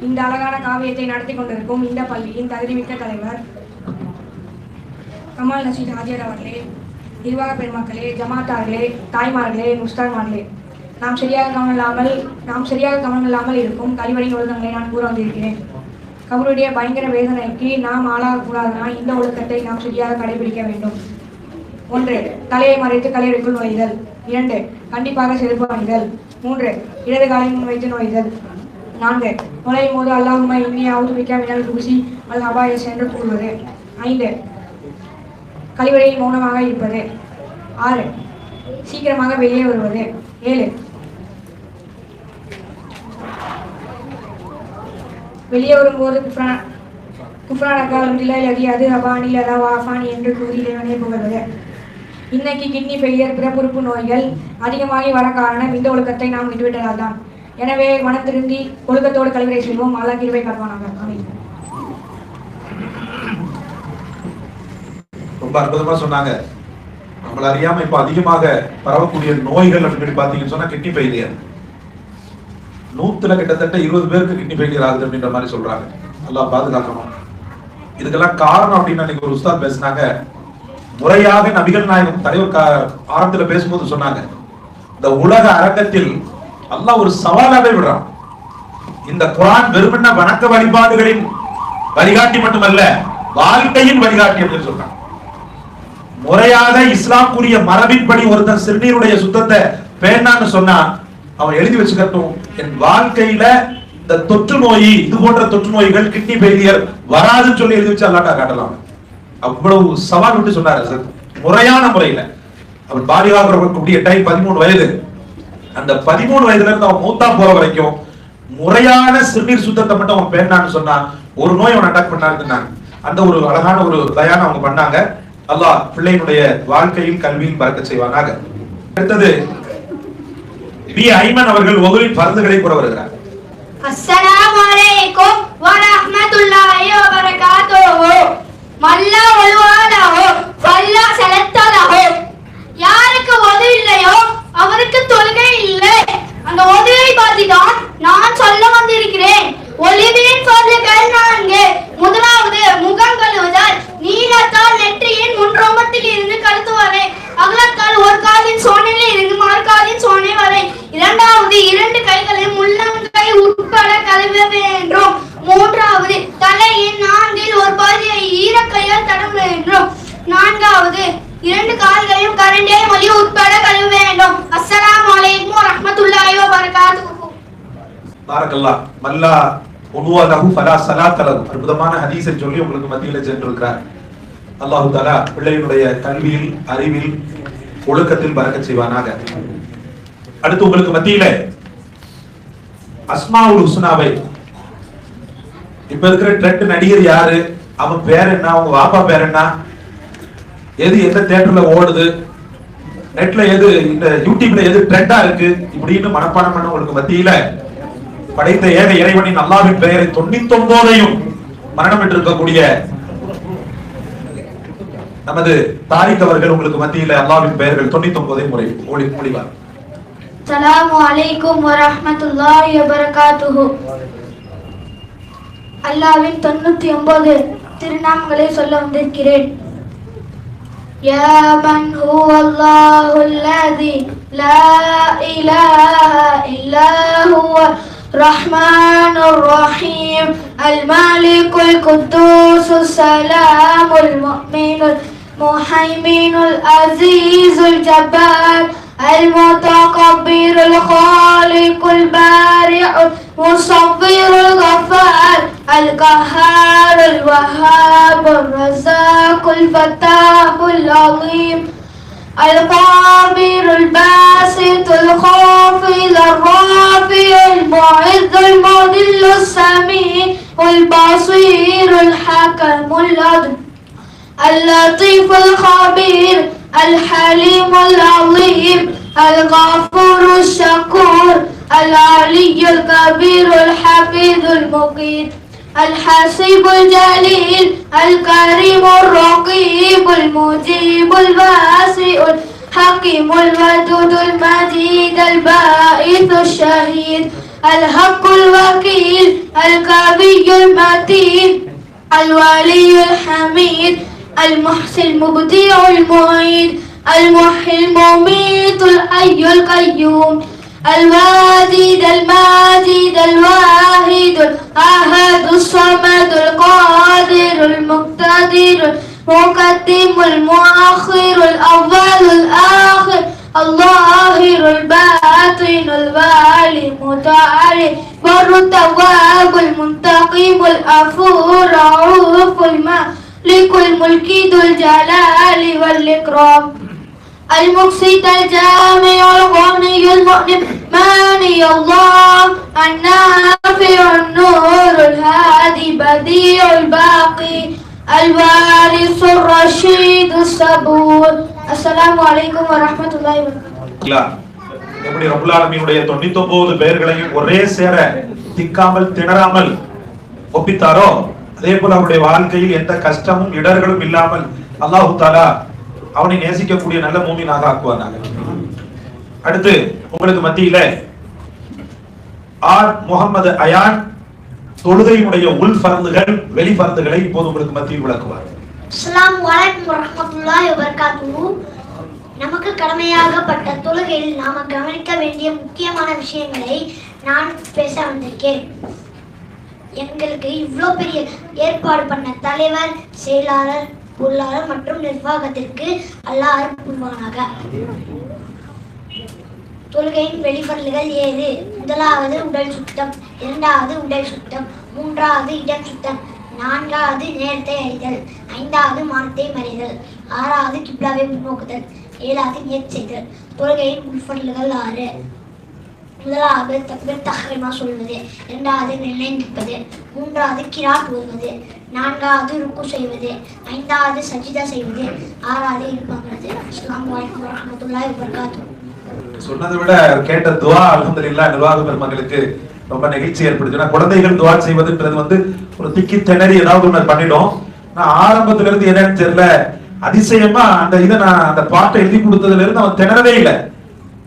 இந்த அழகான காவியத்தை நடத்தி கொண்டிருக்கும் இந்த பள்ளியின் தகுதிமிக்க தலைவர் கமால் நசீர் ஹாஜியார் அவர்களே, நிர்வாக பெருமக்களே, ஜமாத்தார்களே, தாய்மார்களே, முஸ்தான்மார்களே, நாம் சரியாக கவனம் இல்லாமல் இருக்கும் கழிவறை ஒழுக்கங்களை நான் கூற வந்திருக்கிறேன். கபருடைய பயங்கர வேதனைக்கு நாம் ஆளாகக்கூடாதுனால் இந்த ஒழுக்கத்தை நாம் சரியாக கடைபிடிக்க வேண்டும். 1. தலையை மறைத்து கல்லறைக்குள் நுழைதல். 2. கண்டிப்பாக செருப்பு அணிதல். 3. இடது காலை முன் வைத்து நுழைதல். 4. நுழையும் போது அல்லாஹும்ம இன்னி அஊது பிக்க மினல் குபுஸி வல் ஹபாயிஸ் என்று கூறுவது. 5. கழிவறையில் மௌனமாக இருப்பது. 6. சீக்கிரமாக வெளியே வருவது. 7. வெளியே வரும்போது குஃப்ரானக்காலமில்லாது அபானி லதா வாஃபானி என்று கூறி இறைவனை புகழ்வது. இன்னைக்கு கிட்னி ஃபெயிலியர், பிறப்புறுப்பு நோய்கள் அதிகமாகி வர காரணம் இந்த ஒழுக்கத்தை நாம் விட்டுவிட்டதால் தான். எனவே மனம் திருந்தி ஒழுக்கத்தோடு கழிவறை செல்வோம். அல்லாஹ் கிருபை காட்டுவானாக. ஆமீன். ரொம்ப அற்புதமா சொன்னாங்க. நம்மள அறியாம இப்ப அதிகமாக பரவக்கூடிய நோய்கள் அப்படின்னு பாத்தீங்கன்னு சொன்னா கிட்னி ஃபெயிலியர். 100ல கிட்டத்தட்ட 20 பேருக்கு கிட்னி ஃபெயிலியர் ஆகுது அப்படின்ற மாதிரி சொல்றாங்க. அல்லாஹ் பாதுகாக்கணும். இதுக்கெல்லாம் காரணம் அப்படின்னு அன்னைக்கு ஒரு உஸ்தாத் பேசினாங்க. முறையாக நபிகள் நாயகம் தலைவர் ஆரம்பத்துல பேசும்போது சொன்னாங்க, இந்த உலக அரங்கத்தில் அல்லாஹ் ஒரு சவாலாவே விடுறான். இந்த குர்ஆன் வெறுமன வணக்க வழிபாடுகளின் வழிகாட்டி மட்டுமல்ல, வாழ்க்கையின் வழிகாட்டி அப்படின்னு சொல்றாங்க. முறையாக இஸ்லாம் கூறிய மரபின்படி ஒருத்தன் சிறுநீருடைய சுத்தத்தை பேணான்னு சொன்னா அவன் எழுதி வச்சுக்கட்டும், என் வாழ்க்கையில இந்த தொற்று நோய், இது போன்ற தொற்று நோய்கள், கிட்னி ஃபெயிலியர் வராதுன்னு சொல்லி எழுதி வச்சு அல்லாஹ் காட்டலாம். அவ்வளவு சவால் விட்டு சொன்னாரு சார். முறையான முறையில அவன் பாலிகாக இருக்கக்கூடிய டைம் 13 வயது. அந்த 13 வயதுல இருந்து அவன் மூத்தா போற வரைக்கும் முறையான சிறுநீர் சுத்தத்தை மட்டும் அவன் பேணான்னு சொன்னா ஒரு நோய் அவன் அட்டாக் பண்ணாருன்னு அந்த ஒரு அழகான ஒரு தயானம் அவங்க பண்ணாங்க. அல்லாஹ் பிள்ளையினுடைய வாழ்க்கையில் கல்வியில் பறக்கச் செய்வானாக. அடுத்தது பி ஐமன் அவர்கள் ஒவ்வொரு பருந்துகளை கூற வருகிறார். அஸ்ஸலாமு அலைக்கும் வரஹ்மத்துல்லாஹி வபரகாத்துஹு. மல்லா வல்வாலஹு வல்லா சலத்தலஹு. யாருக்கு ஒது இல்லையோ அவருக்கு தொழுகை இல்லை. அந்த ஒதுவை பற்றி தான் நான் சொல்ல வந்திருக்கிறேன். ஒலிவின் சொல்லுகள் 4. முதலாவது முகம் கழுவுதல். நீளத்தால் நெற்றியின் முன்ரோமத்தில் இருந்து கழுத்து வரை, அகலத்தால் ஒரு காலின் சோனையில் இருந்து மறுகாலின் சோனை வரை. 2வது 2 கைகளையும் உள்ளங்கை உட்பட கழுவ வேண்டும். 3வது தலையின் 4ல் ஒரு பகுதியை ஈரக்கையால் தடவ வேண்டும். 4வது 2 கால்களையும் கரண்டே மொழி உட்பட கழுவ வேண்டும். அஸ்ஸலாமு அலைக்கும் வரஹ்மத்துல்லாஹி வபரகாத்துஹு. பாரக்கல்லாஹ். மல்லா உனுவலஹு ஃபலா ஸலாத்த லஹு. அற்புதமான ஹதீஸை சொல்லி உங்களுக்கு மத்தியில சென்றிருக்கிறார். அல்லாஹ் தஆலா பிள்ளையினுடைய கல்வியில், அறிவில், ஒழுக்கத்தில் பறக்கச் செய்வானாக. அடுத்து உங்களுக்கு மத்தியில அஸ்மாவுல் ஹுஸ்னாவை, இப்ப இருக்கிற ட்ரெண்ட் நடிகர் யாரு, அவன் பேர் என்ன, அவங்க வாப்பா பேர் என்ன, எது எந்த தியேட்டர்ல ஓடுது, நெட்ல எது, இந்த யூடியூப்ல எது ட்ரெண்டா இருக்கு, இப்படின்னு மனப்பாடம் பண்ண உங்களுக்கு மத்தியில படைத்த ஏக இறைவனின் அல்லாஹ்வின் பெயரை 99ஐயும் மரணம் பெற்றிருக்கக்கூடிய நமது தாரிக் அவர்கள் உங்களுக்கு மத்தியில அல்லாஹ்வின் பெயர்கள் 99ஐயும் மொழிவார். அஸ்ஸலாமு அலைக்கும் வரஹ்மத்துல்லாஹி வபரகாத்துஹு. அல்லாஹ்வின் 99 திருநாமங்களை சொல்ல வந்திருக்கிறேன். يا من هو الله الذي لا إله إلا هو الرحمن الرحيم الملك القدوس السلام المؤمن المهيمن العزيز الجبار المتكبر الخالق البارئ المصور الغفار القهار الوهاب الرزاق الفتاح العظيم القابر الباسط الخافض الرافع المعز المذل السميع البصير الحكم العدل اللطيف الخبير الحليم العظيم الغفور الشكور العلي الكبير الحفيظ المقيت الحسيب الجليل الكريم الرقيب المجيب الواسع الحكيم الودود المجيد الباعث الشهيد الحق الوكيل القوي المتين الولي الحميد المحسن المبدع المعيد المحيي المميت الحي القيوم الواجد الماجد الواحد الأحد الصمد القادر المقتدر المقدم المؤخر الأول الآخر الظاهر الباطن الوالي المتعالي بر التواب المنتقم الغفور الرؤوف المالك الملك ذو الجلال والإكرام المقسط الجامع الغني المؤمن ماني الله النافع النور الهادي بديع الباقي الوارث الرشيد الصبور. السلام عليكم ورحمة الله وبركاته. எப்படி ரப்புல் ஆலமீனுடைய 99 பெயர்களையும் ஒரே சேர திக்காமல் திணறாமல் ஒப்பித்தாரோ அதே போல அவருடைய வாழ்க்கையில் எந்த கஷ்டமும் இடர்களும் இல்லாமல் அல்லாஹ் தஆலா அவனை நேசிக்கக்கூடிய நல்ல மூமினாக ஆக்குவானாக. அடுத்து உங்களுக்கு மத்தியில ஆர் முகமது அயான் தொழுகையினுடைய உள் ஃபர்துகள் வெளி ஃபர்துகளை இப்போது உங்களுக்கு மத்தியில் விளக்குவார். அஸ்ஸலாமு அலைக்கும் வரஹ்மத்துல்லாஹி வபரகாத்துஹு. நமக்கு கடமையாகப்பட்ட தொழுகையில் நாம கவனிக்க வேண்டிய முக்கியமான விஷயங்களை நான் பேச வந்திருக்கேன். எங்களுக்கு இவ்வளோ பெரிய ஏற்பாடு பண்ண தலைவர், செயலாளர், பொருளாளர் மற்றும் நிர்வாகத்திற்கு அல்லாஹ் அருள் புரிவானாக. தொழுகையின் வெளிப்படல்கள் ஏது? முதலாவது உடல் சுத்தம், இரண்டாவது உடல் சுத்தம், மூன்றாவது இடம் சுத்தம், நான்காவது நேரத்தை அறிதல், ஐந்தாவது மானத்தை மறிதல், ஆறாவது கிப்லாவை முன்னோக்குதல், ஏழாவது நியத் செய்தல். தொழுகையின் உள்படல்கள் 6. முதலாவது தக்பீர் தஹ்ரீமா சொல்வது, இரண்டாவது நிலை நிற்பது, மூன்றாவது கிராத் ஓதுவது, நான்காவது ருக்கு செய்வது, ஐந்தாவது சஜிதா செய்வது, ஆறாவது இருப்பாங்கிறது. அஸ்ஸலாமு அலைக்கும் வரஹ்மத்துல்லாஹி வபரகாத்துஹு. சொன்னதை விட கேட்ட துஆ அல்ஹம்துலில்லாஹ் நிர்வாக பெருமக்களுக்கு ரொம்ப நெகிழ்ச்சி ஏற்படுது. குழந்தைகள் துஆ செய்வதுன்றது ஒரு திக்கி திணறி ஏதாவது ஒன்று பண்ணிடும். நான் ஆரம்பத்துல இருந்து என்னன்னு தெரியல, அதிசயமா அந்த இதை நான் அந்த பாட்டை எழுதி கொடுத்ததுல இருந்து அவன் திணறவே இல்லை.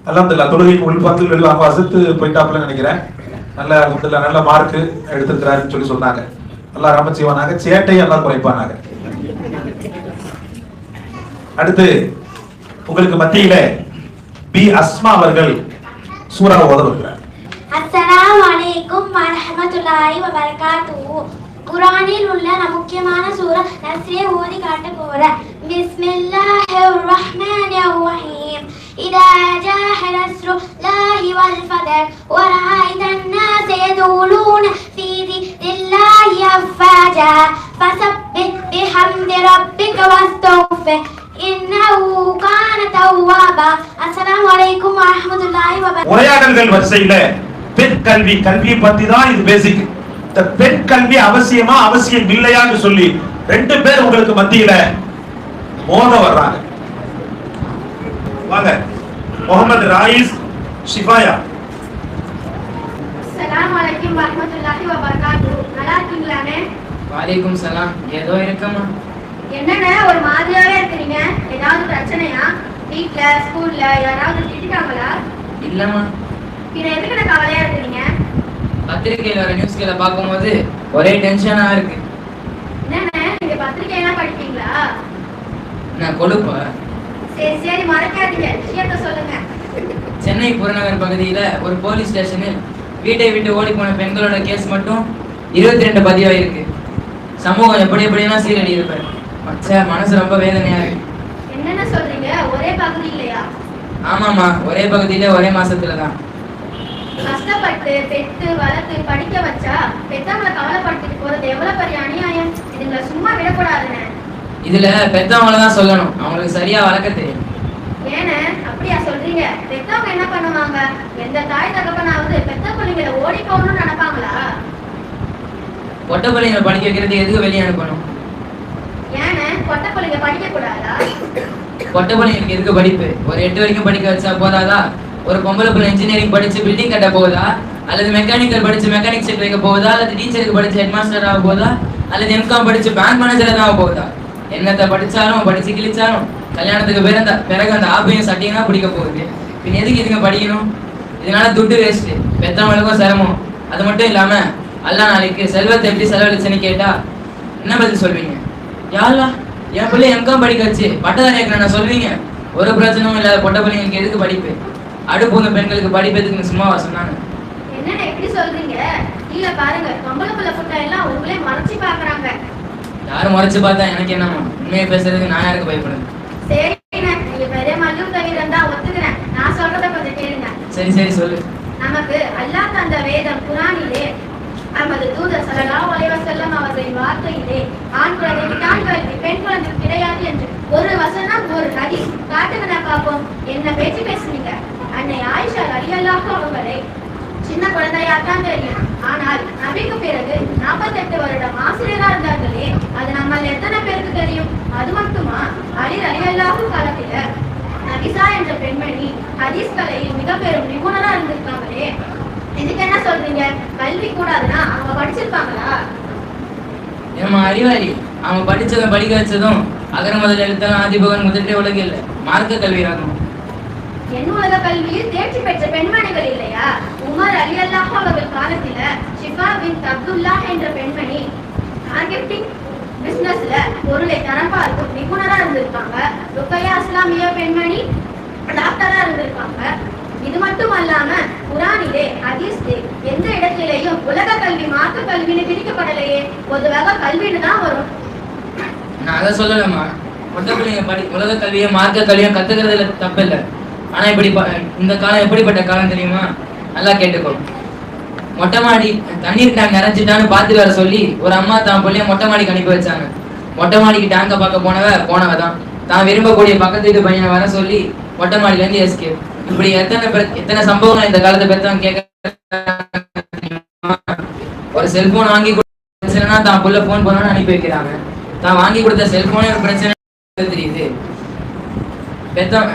அல்ஹம்துலில்லாஹ் தொழுகையின் உள்பார்த்து வெளிவாங்க வசத்து போயிட்டாப்புல நினைக்கிறேன். நல்ல அல்ஹம்துலில்லாஹ் நல்ல மார்க் எடுத்திருக்கிறாருன்னு சொன்னாங்க. அல்லாஹ் ரஹ்மத் செய்வானாக, சேட்டை அல்லாஹ் குறைப்பானாக. அடுத்து உங்களுக்கு மத்தியில பி அஸ்மா அவர்கள் சூரா ஓத வருகிறார். அஸ்ஸலாமு அலைக்கும் வரஹ்மத்துல்லாஹி வபரகாத்துஹு. குர்ஆனில் உள்ள முக்கியமான சூரா நஸ்ரை ஓதி காட்ட போறேன். பிஸ்மில்லாஹிர் ரஹ்மானிர் ரஹீம். இதா ஜாஅ நஸ்ருல்லாஹி வல் ஃபத்ஹ் வ ரஅய்தன் நாஸ யதுலூன ஃபீ திக்ரில்லாஹி அஃவாஜா ஃபஸப்பிஹ் பிஹம்தி ரப்பிக வஸ்தக்ஃபிர் இன்னஹு கான தவ்வாபா. அஸ்ஸலாமு அலைக்கும் வரஹ்மத்துல்லாஹி வபரகாத்துஹு. உரையாடல்கள் வரிசையில பெண் கல்வி, கல்வியை பத்தி தான் இது பேசிக். இந்த பெண் கல்வி அவசியமா அவசியம் இல்லையான்னு சொல்லி 2 பேர் உங்களுக்கு மத்தியில மோத வர்றாங்க. வாங்க, முகமது ராயிஸ் ஷிஃபாயா. அஸ்ஸலாமு அலைக்கும் வரஹ்மத்துல்லாஹி வபரகாத்துஹு. நல்லா இருக்கீங்களானே? வலைக்கும் சலாம். ஏதோ இருக்கமா. என்னங்க ஒரு மாதிரியாவே இருக்கீங்க? ஏதாவது பிரச்சனையா? வீட்ல, ஸ்கூல்ல யாராவது திட்டிட்டாங்களா? இல்லம்மா. பின்ன எதுக்கு கவலையா இருக்கீங்க? பத்திரிக்கையில வர நியூஸ்களை பார்க்கும்போது ஒரே டென்ஷனா இருக்கு. என்னங்க நீங்க பத்திரிக்கை எல்லாம் படிப்பீங்களா? நான் கொழுப்பா? சரி சரி மறைக்காதீங்க, விஷயத்த சொல்லுங்க. சென்னை புறநகர் பகுதியில ஒரு போலீஸ் ஸ்டேஷனில் வீட்டை விட்டு ஓடி போன பெண்களோட கேஸ் மட்டும் 22 பதிவாயிருக்கு. சமூகம் எப்படியெல்லாம் சீரடி இருப்பார். மனசு ரொம்ப வேதனையா இருக்கு. என்னென்ன சொல்றீங்க? ஒரே பகுதி இல்லையா? ஆமாமா, ஒரே பகுதியில ஒரே மாசத்துலதான். கஷ்டப்பட்டு பெற்று வளர்த்து படிக்க வச்சா பெத்தவங்களை கவலைப்படுத்திட்டு போறது எவ்வளவு பெரிய அநியாயம். இதுங்களை சும்மா விடக்கூடாதுன்னு. இதுல பெத்தவங்களதான் சொல்லணும், அவங்களுக்கு சரியா வளர்க்க தெரியும். ஏன்னு அப்படியா சொல்றீங்க? பெத்தவங்க என்ன பண்ணுவாங்க? எந்த தாய் தகப்பனாவது பெத்த பிள்ளைங்களை ஓடி போகணும்னு நினைப்பாங்களா? பொட்ட பிள்ளைங்களை படிக்க வைக்கிறது எதுக்கு வெளியே அனுப்பணும்? ஏன்னு பொட்ட பிள்ளைங்க படிக்க கூடாதா? பொட்ட பிள்ளைங்களுக்கு எதுக்கு படிப்பு? ஒரு 8 வரைக்கும் படிக்க வச்சா போதாதா? ஒரு பொம்பளை பிள்ளை இன்ஜினியரிங் படிச்சு பில்டிங் கட்ட போகுதா, அல்லது மெக்கானிக்கல் படிச்சு மெக்கானிக் செட் வைக்க போகுதா, அல்லது டீச்சருக்கு படிச்சு ஹெட் மாஸ்டர் ஆக போகுதா, அல்லது எம்காம் படிச்சு பேங்க் மேனேஜர் தான் ஆக போகுதா? என்னத்தை படிச்சாலும் படிச்சு கிழிச்சாலும் கல்யாணத்துக்கு பிறகு அந்த ஆப்பையும் சட்டையும் தான் பிடிக்க போகுது. பின் எதுக்கு இதுங்க படிக்கணும்? இதனால துட்டு வேஸ்ட், பெத்தவங்களுக்கும் சிரமம். அது மட்டும் இல்லாம அல்லா நாளைக்கு செல்வத்தை எப்படி செலவழிச்சுன்னு கேட்டா என்ன பதில் சொல்வீங்க? யாரா என் பிள்ளை எம்காம் படிக்க வச்சு பட்டதாரி நான் சொல்வீங்க? ஒரு பிரச்சனையும் இல்லாத பொட்ட பிள்ளைங்களுக்கு எதுக்கு படிப்பு? அடுப்புங்க பெண்களுக்கு படிப்பு எதுக்குன்னு சும்மாவா சொன்னாங்க? என்னென்ன எப்படி சொல்றீங்க? இல்ல பாருங்க, பொம்பளை பிள்ளை புட்டை எல்லாம் உங்களே மறைச்சு பாக்குறாங்க. யாரும் மறைச்சு பார்த்தா எனக்கு என்னமா? உண்மையை பேசுறதுக்கு நான் யாருக்கு பயப்படுறேன்? சரிண்ணே, நீங்க பெரிய மல்லும் தவிரம் தான் ஒத்துக்கிறேன். நான் சொல்றத கொஞ்சம் கேளுங்க. சரி சொல்லு. நமக்கு அல்லாஹ் தந்த வேதம் குர்ஆனிலே நமது தூதர் ஸல்லல்லாஹு அலைஹி வஸல்லம் அவர்களின் வார்த்தையிலே ஆண் குழந்தைக்கு தான் கல்வி, பெண் குழந்தைக்கு கிடையாது என்று ஒரு வசனம் ஒரு ஹதீஸ் காட்டுங்க பார்ப்போம். என்ன பேச்சு பேசுறீங்க? அன்னை ஆயிஷா ரலியல்லாஹு அவர்களை சின்ன குழந்தையாத்தான் தெரியும். ஆனால் நபிக்கு பிறகு 48 வருடம் ஆசிரியரா இருந்தார்களே, அது நம்ம எத்தனை பேருக்கு தெரியும்? அது மட்டுமா, அலி ரலியல்லாஹு காலத்தில நபிசா என்ற பெண்மணி ஹதீஸ் கலையில் மிக பெரும் நிபுணரா இருந்திருக்காங்களே, இதுக்கு என்ன சொல்றீங்க? கல்வி கூடாதுன்னா அவங்க படிச்சிருப்பாங்களா? ஏமா அறிவாளி, அவங்க படிச்சதும் படிக்க வச்சதும் அகர முதல் எழுத்தெல்லாம் ஆதிபகன் முதலே உலக இல்லை, மார்க்க கல்வி ஆகணும். என் உலக கல்வியில் தேர்ச்சி பெற்ற பெண்மணிகள் இல்லையா? உமர் ரலியல்லாஹு அவர்கள் காலத்தில ஷிஃபா பின்த் அப்துல்லாஹ் என்ற பெண்மணி மார்க்கெட்டிங் பிசினஸ்ல பொருளை தரம் பார்க்கும் நிபுணரா இருந்திருக்காங்க. ருக்கையா இஸ்லாமிய பெண்மணி டாக்டரா இருந்திருக்காங்க. இது மட்டும் அல்லாம குர்ஆனிலே ஹதீஸ்லே எந்த இடத்திலேயும் உலக கல்வி மார்க்க கல்வின்னு பிரிக்கப்படலையே. பொதுவாக கல்வின்னு தான் வரும். நான் அதை சொல்லலம்மா. பொட்ட பிள்ளைங்க உலக கல்வியும் மார்க்க கல்வியும் கத்துக்கிறதுல தப்பு இல்லை. ஆனா இப்படி இந்த காலம் எப்படிப்பட்ட காலம் தெரியுமா? நல்லா கேட்டுக்கோ. மொட்டை மாடி தண்ணீர் டேங்க் நிறைஞ்சிட்டான்னு பார்த்து வர சொல்லி ஒரு அம்மா தான் பிள்ளைய மொட்டை மாடிக்கு அனுப்பி வச்சாங்க. மொட்டை மாடிக்கு டேங்கை பார்க்க போனவ தான் விரும்பக்கூடிய பக்கத்து வீட்டு பையனை வர சொல்லி மொட்டை மாடியில இருந்து எஸ்கேப். இப்படி எத்தனை சம்பவங்கள் இந்த காலத்தை பெற்றவங்க கேட்க. ஒரு செல்போன் வாங்கி கொடுத்தா தான் புள்ள போன் பண்ணு அனுப்பி வைக்கிறாங்க. தான் வாங்கி கொடுத்த செல்போனே ஒரு பிரச்சனை தெரியுது. பெற்றவங்க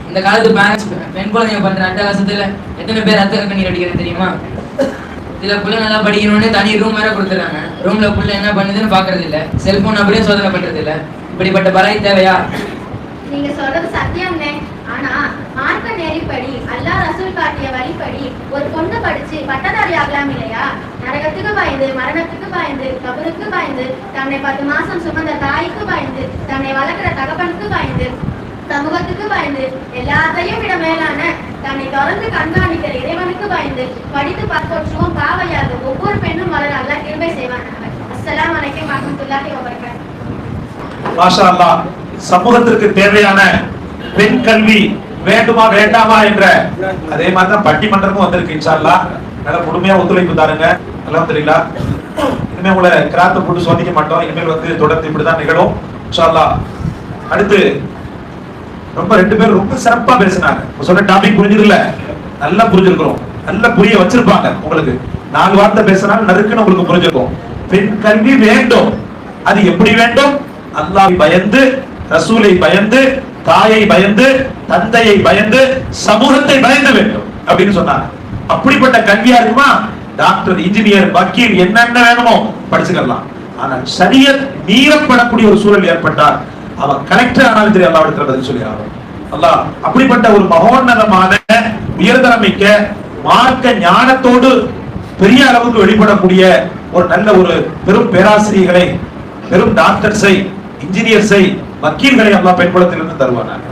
இந்த காலத்து பேரண்ட்ஸ் பெண் குழந்தைங்க பண்ற அட்டகாசத்துல எத்தனை பேர் ரத்த கண்ணீர் அடிக்கிறது தெரியுமா? இதுல புள்ள நல்லா படிக்கணும்னு தனி ரூம் வேற கொடுத்துறாங்க. ரூம்ல புள்ள என்ன பண்ணுதுன்னு பாக்குறது இல்ல, செல்போன் அப்படியே சோதனை பண்றது இல்ல. இப்படிப்பட்ட பலாய் தேவையா? நீங்க சொல்றது சத்தியம்னே. ஆனா மார்க்க நெறிப்படி அல்லாஹ் ரசூல் காட்டிய வழிப்படி ஒரு பொண்ணு படிச்சு பட்டதாரி ஆகலாம் இல்லையா? நரகத்துக்கு பயந்து, மரணத்துக்கு பயந்து, கபருக்கு பயந்து, தன்னை 10 மாசம் சுமந்த தாய்க்கு பயந்து, தன்னை வளர்க்கிற தகப்பனுக்கு பயந்து, சமூகத்துக்கு பயந்து, எல்லாத்தையும் விட மேலான தன்னை தொடர்ந்து கண்காணிக்கிற இறைவனுக்கு பயந்து படித்து 10 வருஷமும் பாவையாக ஒவ்வொரு பெண்ணும் வளர அல்லாஹ் கிருபை செய்வானாக. அஸ்ஸலாமு அலைக்கும் வரஹ்மத்துல்லாஹி வபரகாத்துஹு. மாஷா அல்லாஹ். சமூகத்திற்கு தேவையான பெண் கல்வி வேண்டுமா வேண்டாமா என்ற அதே மாதிரிதான் பட்டிமன்றமும் வந்திருக்கு. இன்ஷா அல்லாஹ் நல்லா முழுமையா ஒத்துழைப்பு தாருங்க. அல்ஹம்துலில்லாஹ். இனிமே உங்களை கிராத்த போட்டு சோதிக்க மாட்டோம். இனிமேல் தொடர்ந்து இப்படிதான் நிகழும் இன்ஷா அல்லாஹ். அடுத்து ரொம்ப 2 பேர் ரொம்ப சிறப்பா பேசினாங்க. சொன்ன டாபிக் புரிஞ்சதில்ல, நல்லா புரிஞ்சிருக்கிறோம், நல்லா புரிய வச்சிருப்பாங்க. உங்களுக்கு 4 வார்த்தை பேசினாலும் நறுக்குன்னு உங்களுக்கு புரிஞ்சிருக்கும். பெண் கல்வி வேண்டும். அது எப்படி வேண்டும்? அல்லாஹ்வை பயந்து, ரசூலை பயந்து, தாயை பயந்து, தந்தையை பயந்து, சமூகத்தை பயந்து வேண்டும் அப்படின்னு சொன்னாங்க. அப்படிப்பட்ட கல்வியா இருக்குமா? டாக்டர், இன்ஜினியர், வக்கீல் என்னென்ன வேணுமோ படிச்சுக்கலாம். ஆனால் ஷரியத் மீறப்படக்கூடிய ஒரு சூழல் ஏற்பட்டால் அவன் கலெக்டர் ஆனாலும் தெரியும் அல்லாஹ் இடத்துல பதில் சொல்லி ஆகும். அல்லாஹ் அப்படிப்பட்ட ஒரு மகோன்னதமான உயர்தரமிக்க மார்க்க ஞானத்தோடு பெரிய அளவுக்கு வெளிப்படக்கூடிய ஒரு நல்ல ஒரு பெரும் பேராசிரியர்களை, பெரும் டாக்டர்ஸை இன்ஜினியர்ஸை, வக்கீல்களை அல்லாஹ் பெண் குலத்திலிருந்து தருவானாக.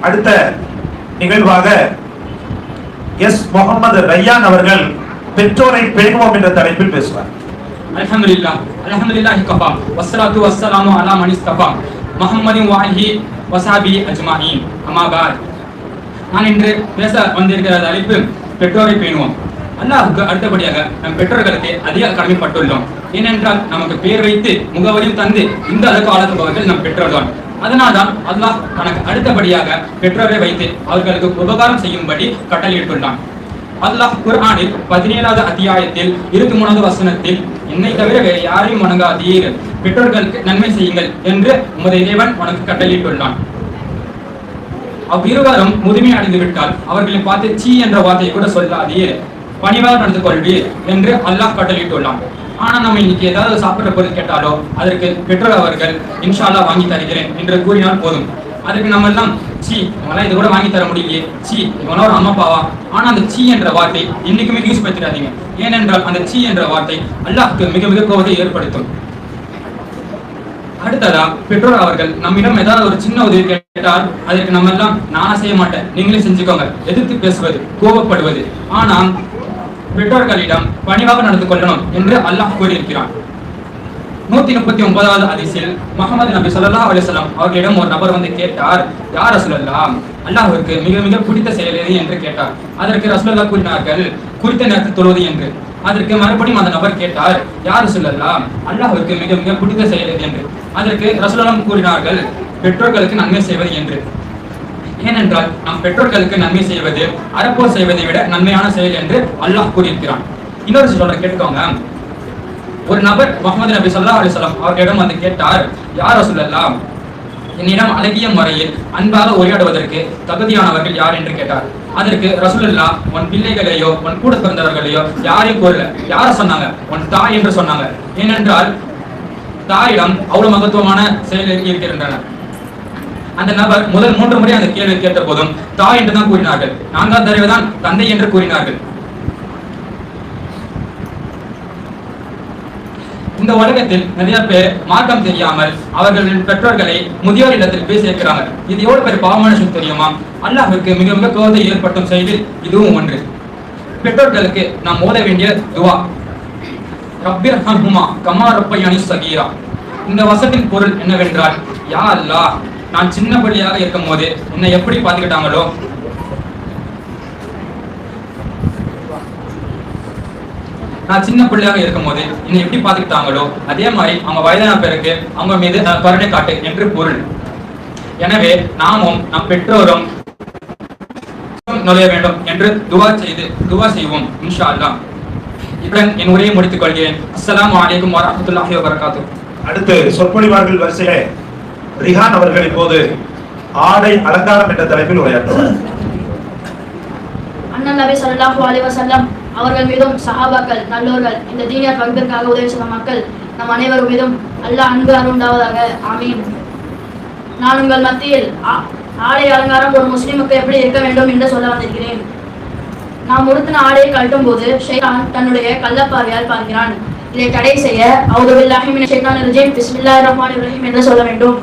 அடுத்த நிகழ்வாக எஸ் முகமது ரய்யான் அவர்கள் பெற்றோரை பேணுவோம் என்ற தலைப்பில் பேசுவார். அல்ஹம்துலில்லாஹ் அல்ஹம்துலில்லாஹி கஃபா வஸ்ஸலாத்து வஸ்ஸலாமு அலா மன் இஸ்தஃபா முஹம்மதின் வ ஆலிஹி வஸஹபிஹி அஜ்மாஈன். அம்மா பாத். நான் இன்று பேச வந்திருக்கிற தலைப்பு பெற்றோரை பேணுவோம். அல்லாஹ்வுக்கு அடுத்தபடியாக நம் பெற்றோர்களுக்கு அதிக கடமைப்பட்டுள்ளோம். ஏனென்றால் நமக்கு பெயர் வைத்து முகவரியும் தந்து இந்த அளவுக்கு ஆளாக்குபவர்கள் நம் பெற்றோர்தான். அதனால்தான் அல்லாஹ் தனக்கு அடுத்தபடியாக பெற்றோரை வைத்து அவர்களுக்கு உபகாரம் செய்யும்படி கட்டளையிட்டுள்ளான். அல்லாஹ் குர்ஆனில் 17வது அத்தியாயத்தில் 23வது வசனத்தில் என்னை தவிர வேறு யாரையும் வணங்காதீர், பெற்றோர்களுக்கு நன்மை செய்யுங்கள் என்று உமது இறைவன் உனக்கு கட்டளையிட்டுள்ளான். அவ்விருவரும் முதுமை அடைந்து விட்டால் அவர்களை பார்த்து சீ என்ற வார்த்தையை கூட சொல்லாதீர், பணிவாக நடந்து கொள்வீர் என்று அல்லாஹ் கட்டளையிட்டுள்ளான். ஆனா நம்ம இன்னைக்கு ஏதாவது சாப்பிட்ற பொருள் கேட்டாலோ அதற்கு பெற்றோர் அவர்கள் இன்ஷா அல்லாஹ் வாங்கி தருகிறேன் என்று கூறினால் போதும். அதுக்கு நம்ம எல்லாம் சீ இவங்களாம் இது கூட வாங்கி தர முடியலையே, சீ இவங்களா ஒரு அம்மா அப்பாவா. ஆனா அந்த சீ என்ற வார்த்தை என்னைக்குமே யூஸ் படுத்திடாதீங்க. ஏனென்றால் அந்த சீ என்ற வார்த்தை அல்லாஹ்க்கு மிக மிக கோபத்தை ஏற்படுத்தும். அடுத்ததா பெற்றோர் அவர்கள் நம்மிடம் ஏதாவது ஒரு சின்ன உதவி கேட்டால் அதற்கு நம்ம எல்லாம் நானா செய்ய மாட்டேன் நீங்களே செஞ்சுக்கோங்க எதிர்த்து பேசுவது, கோபப்படுவது. ஆனால் பெற்றோர்களிடம் பணிவாக நடந்து கொள்ளணும் என்று அல்லாஹ் கூறியிருக்கிறான். 139வது ஹதீஸில் முஹம்மது நபி ஸல்லல்லாஹு அலைஹி வஸல்லம் அவர்களிடம் ஒரு நபர் வந்து கேட்டார், யார் ரசூலுல்லாஹ், அல்லாஹ்வுக்கு மிக மிக பிடித்த செயல் எது என்று கேட்டார். அதற்கு ரசூலுல்லாஹ் கூறினார்கள், குறித்த நேரத்தில் தொழுவது என்று. அதற்கு மறுபடியும் அந்த நபர் கேட்டார், யார் ரசூலுல்லாஹ், அல்லாஹ்வுக்கு மிக மிக பிடித்த செயல் எது என்று. அதற்கு ரசூலுல்லாஹ் கூறினார்கள், பெற்றோர்களுக்கு நன்மை செய்வது என்று. ஏனென்றால் நம் பெற்றோர்களுக்கு நன்மை செய்வது அறப்போர் செய்வதை விட நன்மையான செயல் என்று அல்லாஹ் கூறியிருக்கிறான். இன்னொரு சொல்ற கேட்டுக்கோங்க. ஒரு நபர் முஹம்மது நபி ஸல்லல்லாஹு அலைஹி வஸல்லம் அவர்களிடம் வந்து கேட்டார், யார் ரசூலுல்லாஹ், என்னிடம் அழகிய முறையில் அன்பாக உரையாடுவதற்கு தகுதியானவர்கள் யார் என்று கேட்டார். அதற்கு ரசூலுல்லாஹ், உன் பிள்ளைகளையோ உன் கூட பிறந்தவர்களையோ யாரையும் கூறல. யார சொன்னாங்க? உன் தாய் என்று சொன்னாங்க. ஏனென்றால் தாயிடம் அவ்வளவு மகத்துவமான செயல் இருக்கின்றன. அந்த நபர் முதல் 3 முறை அந்த கேள்வி கேட்ட போதும் தாய் என்று தான் கூறினார்கள். 4ஆம் தடவைதான் தந்தை என்று கூறினார்கள். இந்த உலகத்தில் நிறைய பேர் மார்க்கம் தெரியாமல் அவர்களின் பெற்றோர்களை முதியோர் இல்லத்தில் போய் சேர்க்கிறாங்க. இது எவ்வளவு பேர் பாவமான விஷயம் தெரியுமா? அல்லாஹ்வுக்கு மிக மிக கோபத்தை ஏற்படுத்தும் செயலில் இதுவும் ஒன்று. பெற்றோர்களுக்கு நாம் ஓத வேண்டிய துவா, ரப்பிர்ஹம்ஹுமா கமா ரப்பயானி ஸகீரா. இந்த வசனத்தின் பொருள் என்னவென்றால், யா அல்லாஹ், நான் சின்ன பிள்ளையாக இருக்கும் போது என்னை எப்படி பார்த்துக்கிட்டாங்களோ நான் சின்ன பிள்ளையாக இருக்கும் போது என்னை எப்படி பார்த்துக்கிட்டாங்களோ அதே மாதிரி அவங்க வயதான பிறகு அவங்க மீது கருணை காட்டு என்று பொருள். எனவே நாமும் நம் பெற்றோரும் நுழைய வேண்டும் என்று துவா செய்வோம் இன்ஷா அல்லாஹ். இத்துடன் என் உரையை முடித்துக் கொள்கிறேன். அஸ்ஸலாமு அலைக்கும் வரஹ்மத்துல்லாஹி வபரகாத்துஹு. அடுத்து சொற்பொழிவார்கள் வரிசையிலே ரிஹான் அவர்கள் இப்போது ஆடை அலங்காரம் என்ற தலைப்பில் உரையாற்றுவார். அண்ணன் நபி ஸல்லல்லாஹு அலைஹி வஸல்லம் அவர்கள் மீதும் சஹாபாக்கள் நல்லோர்கள் இந்த தீனியர் பகுதிற்காக உதவி செய்த மக்கள் நம் அனைவர் மீதும் அல்லாஹ் அன்பு அருண்டாவதாக. ஆமீன். நான் உங்கள் மத்தியில் ஆடை அலங்காரம் ஒரு முஸ்லிமுக்கு எப்படி இருக்க வேண்டும் என்று சொல்ல வந்திருக்கிறேன். நாம் உடுத்தின ஆடையை கழட்டும் போது ஷைத்தான் தன்னுடைய கள்ளப்பார்வையால் பார்க்கிறான். இதை தடை செய்ய அவுது பில்லாஹி மினஷ் ஷைத்தானிர் ரஜீம் பிஸ்மில்லாஹிர் ரஹ்மானிர் ரஹீம் என்று சொல்ல வேண்டும்.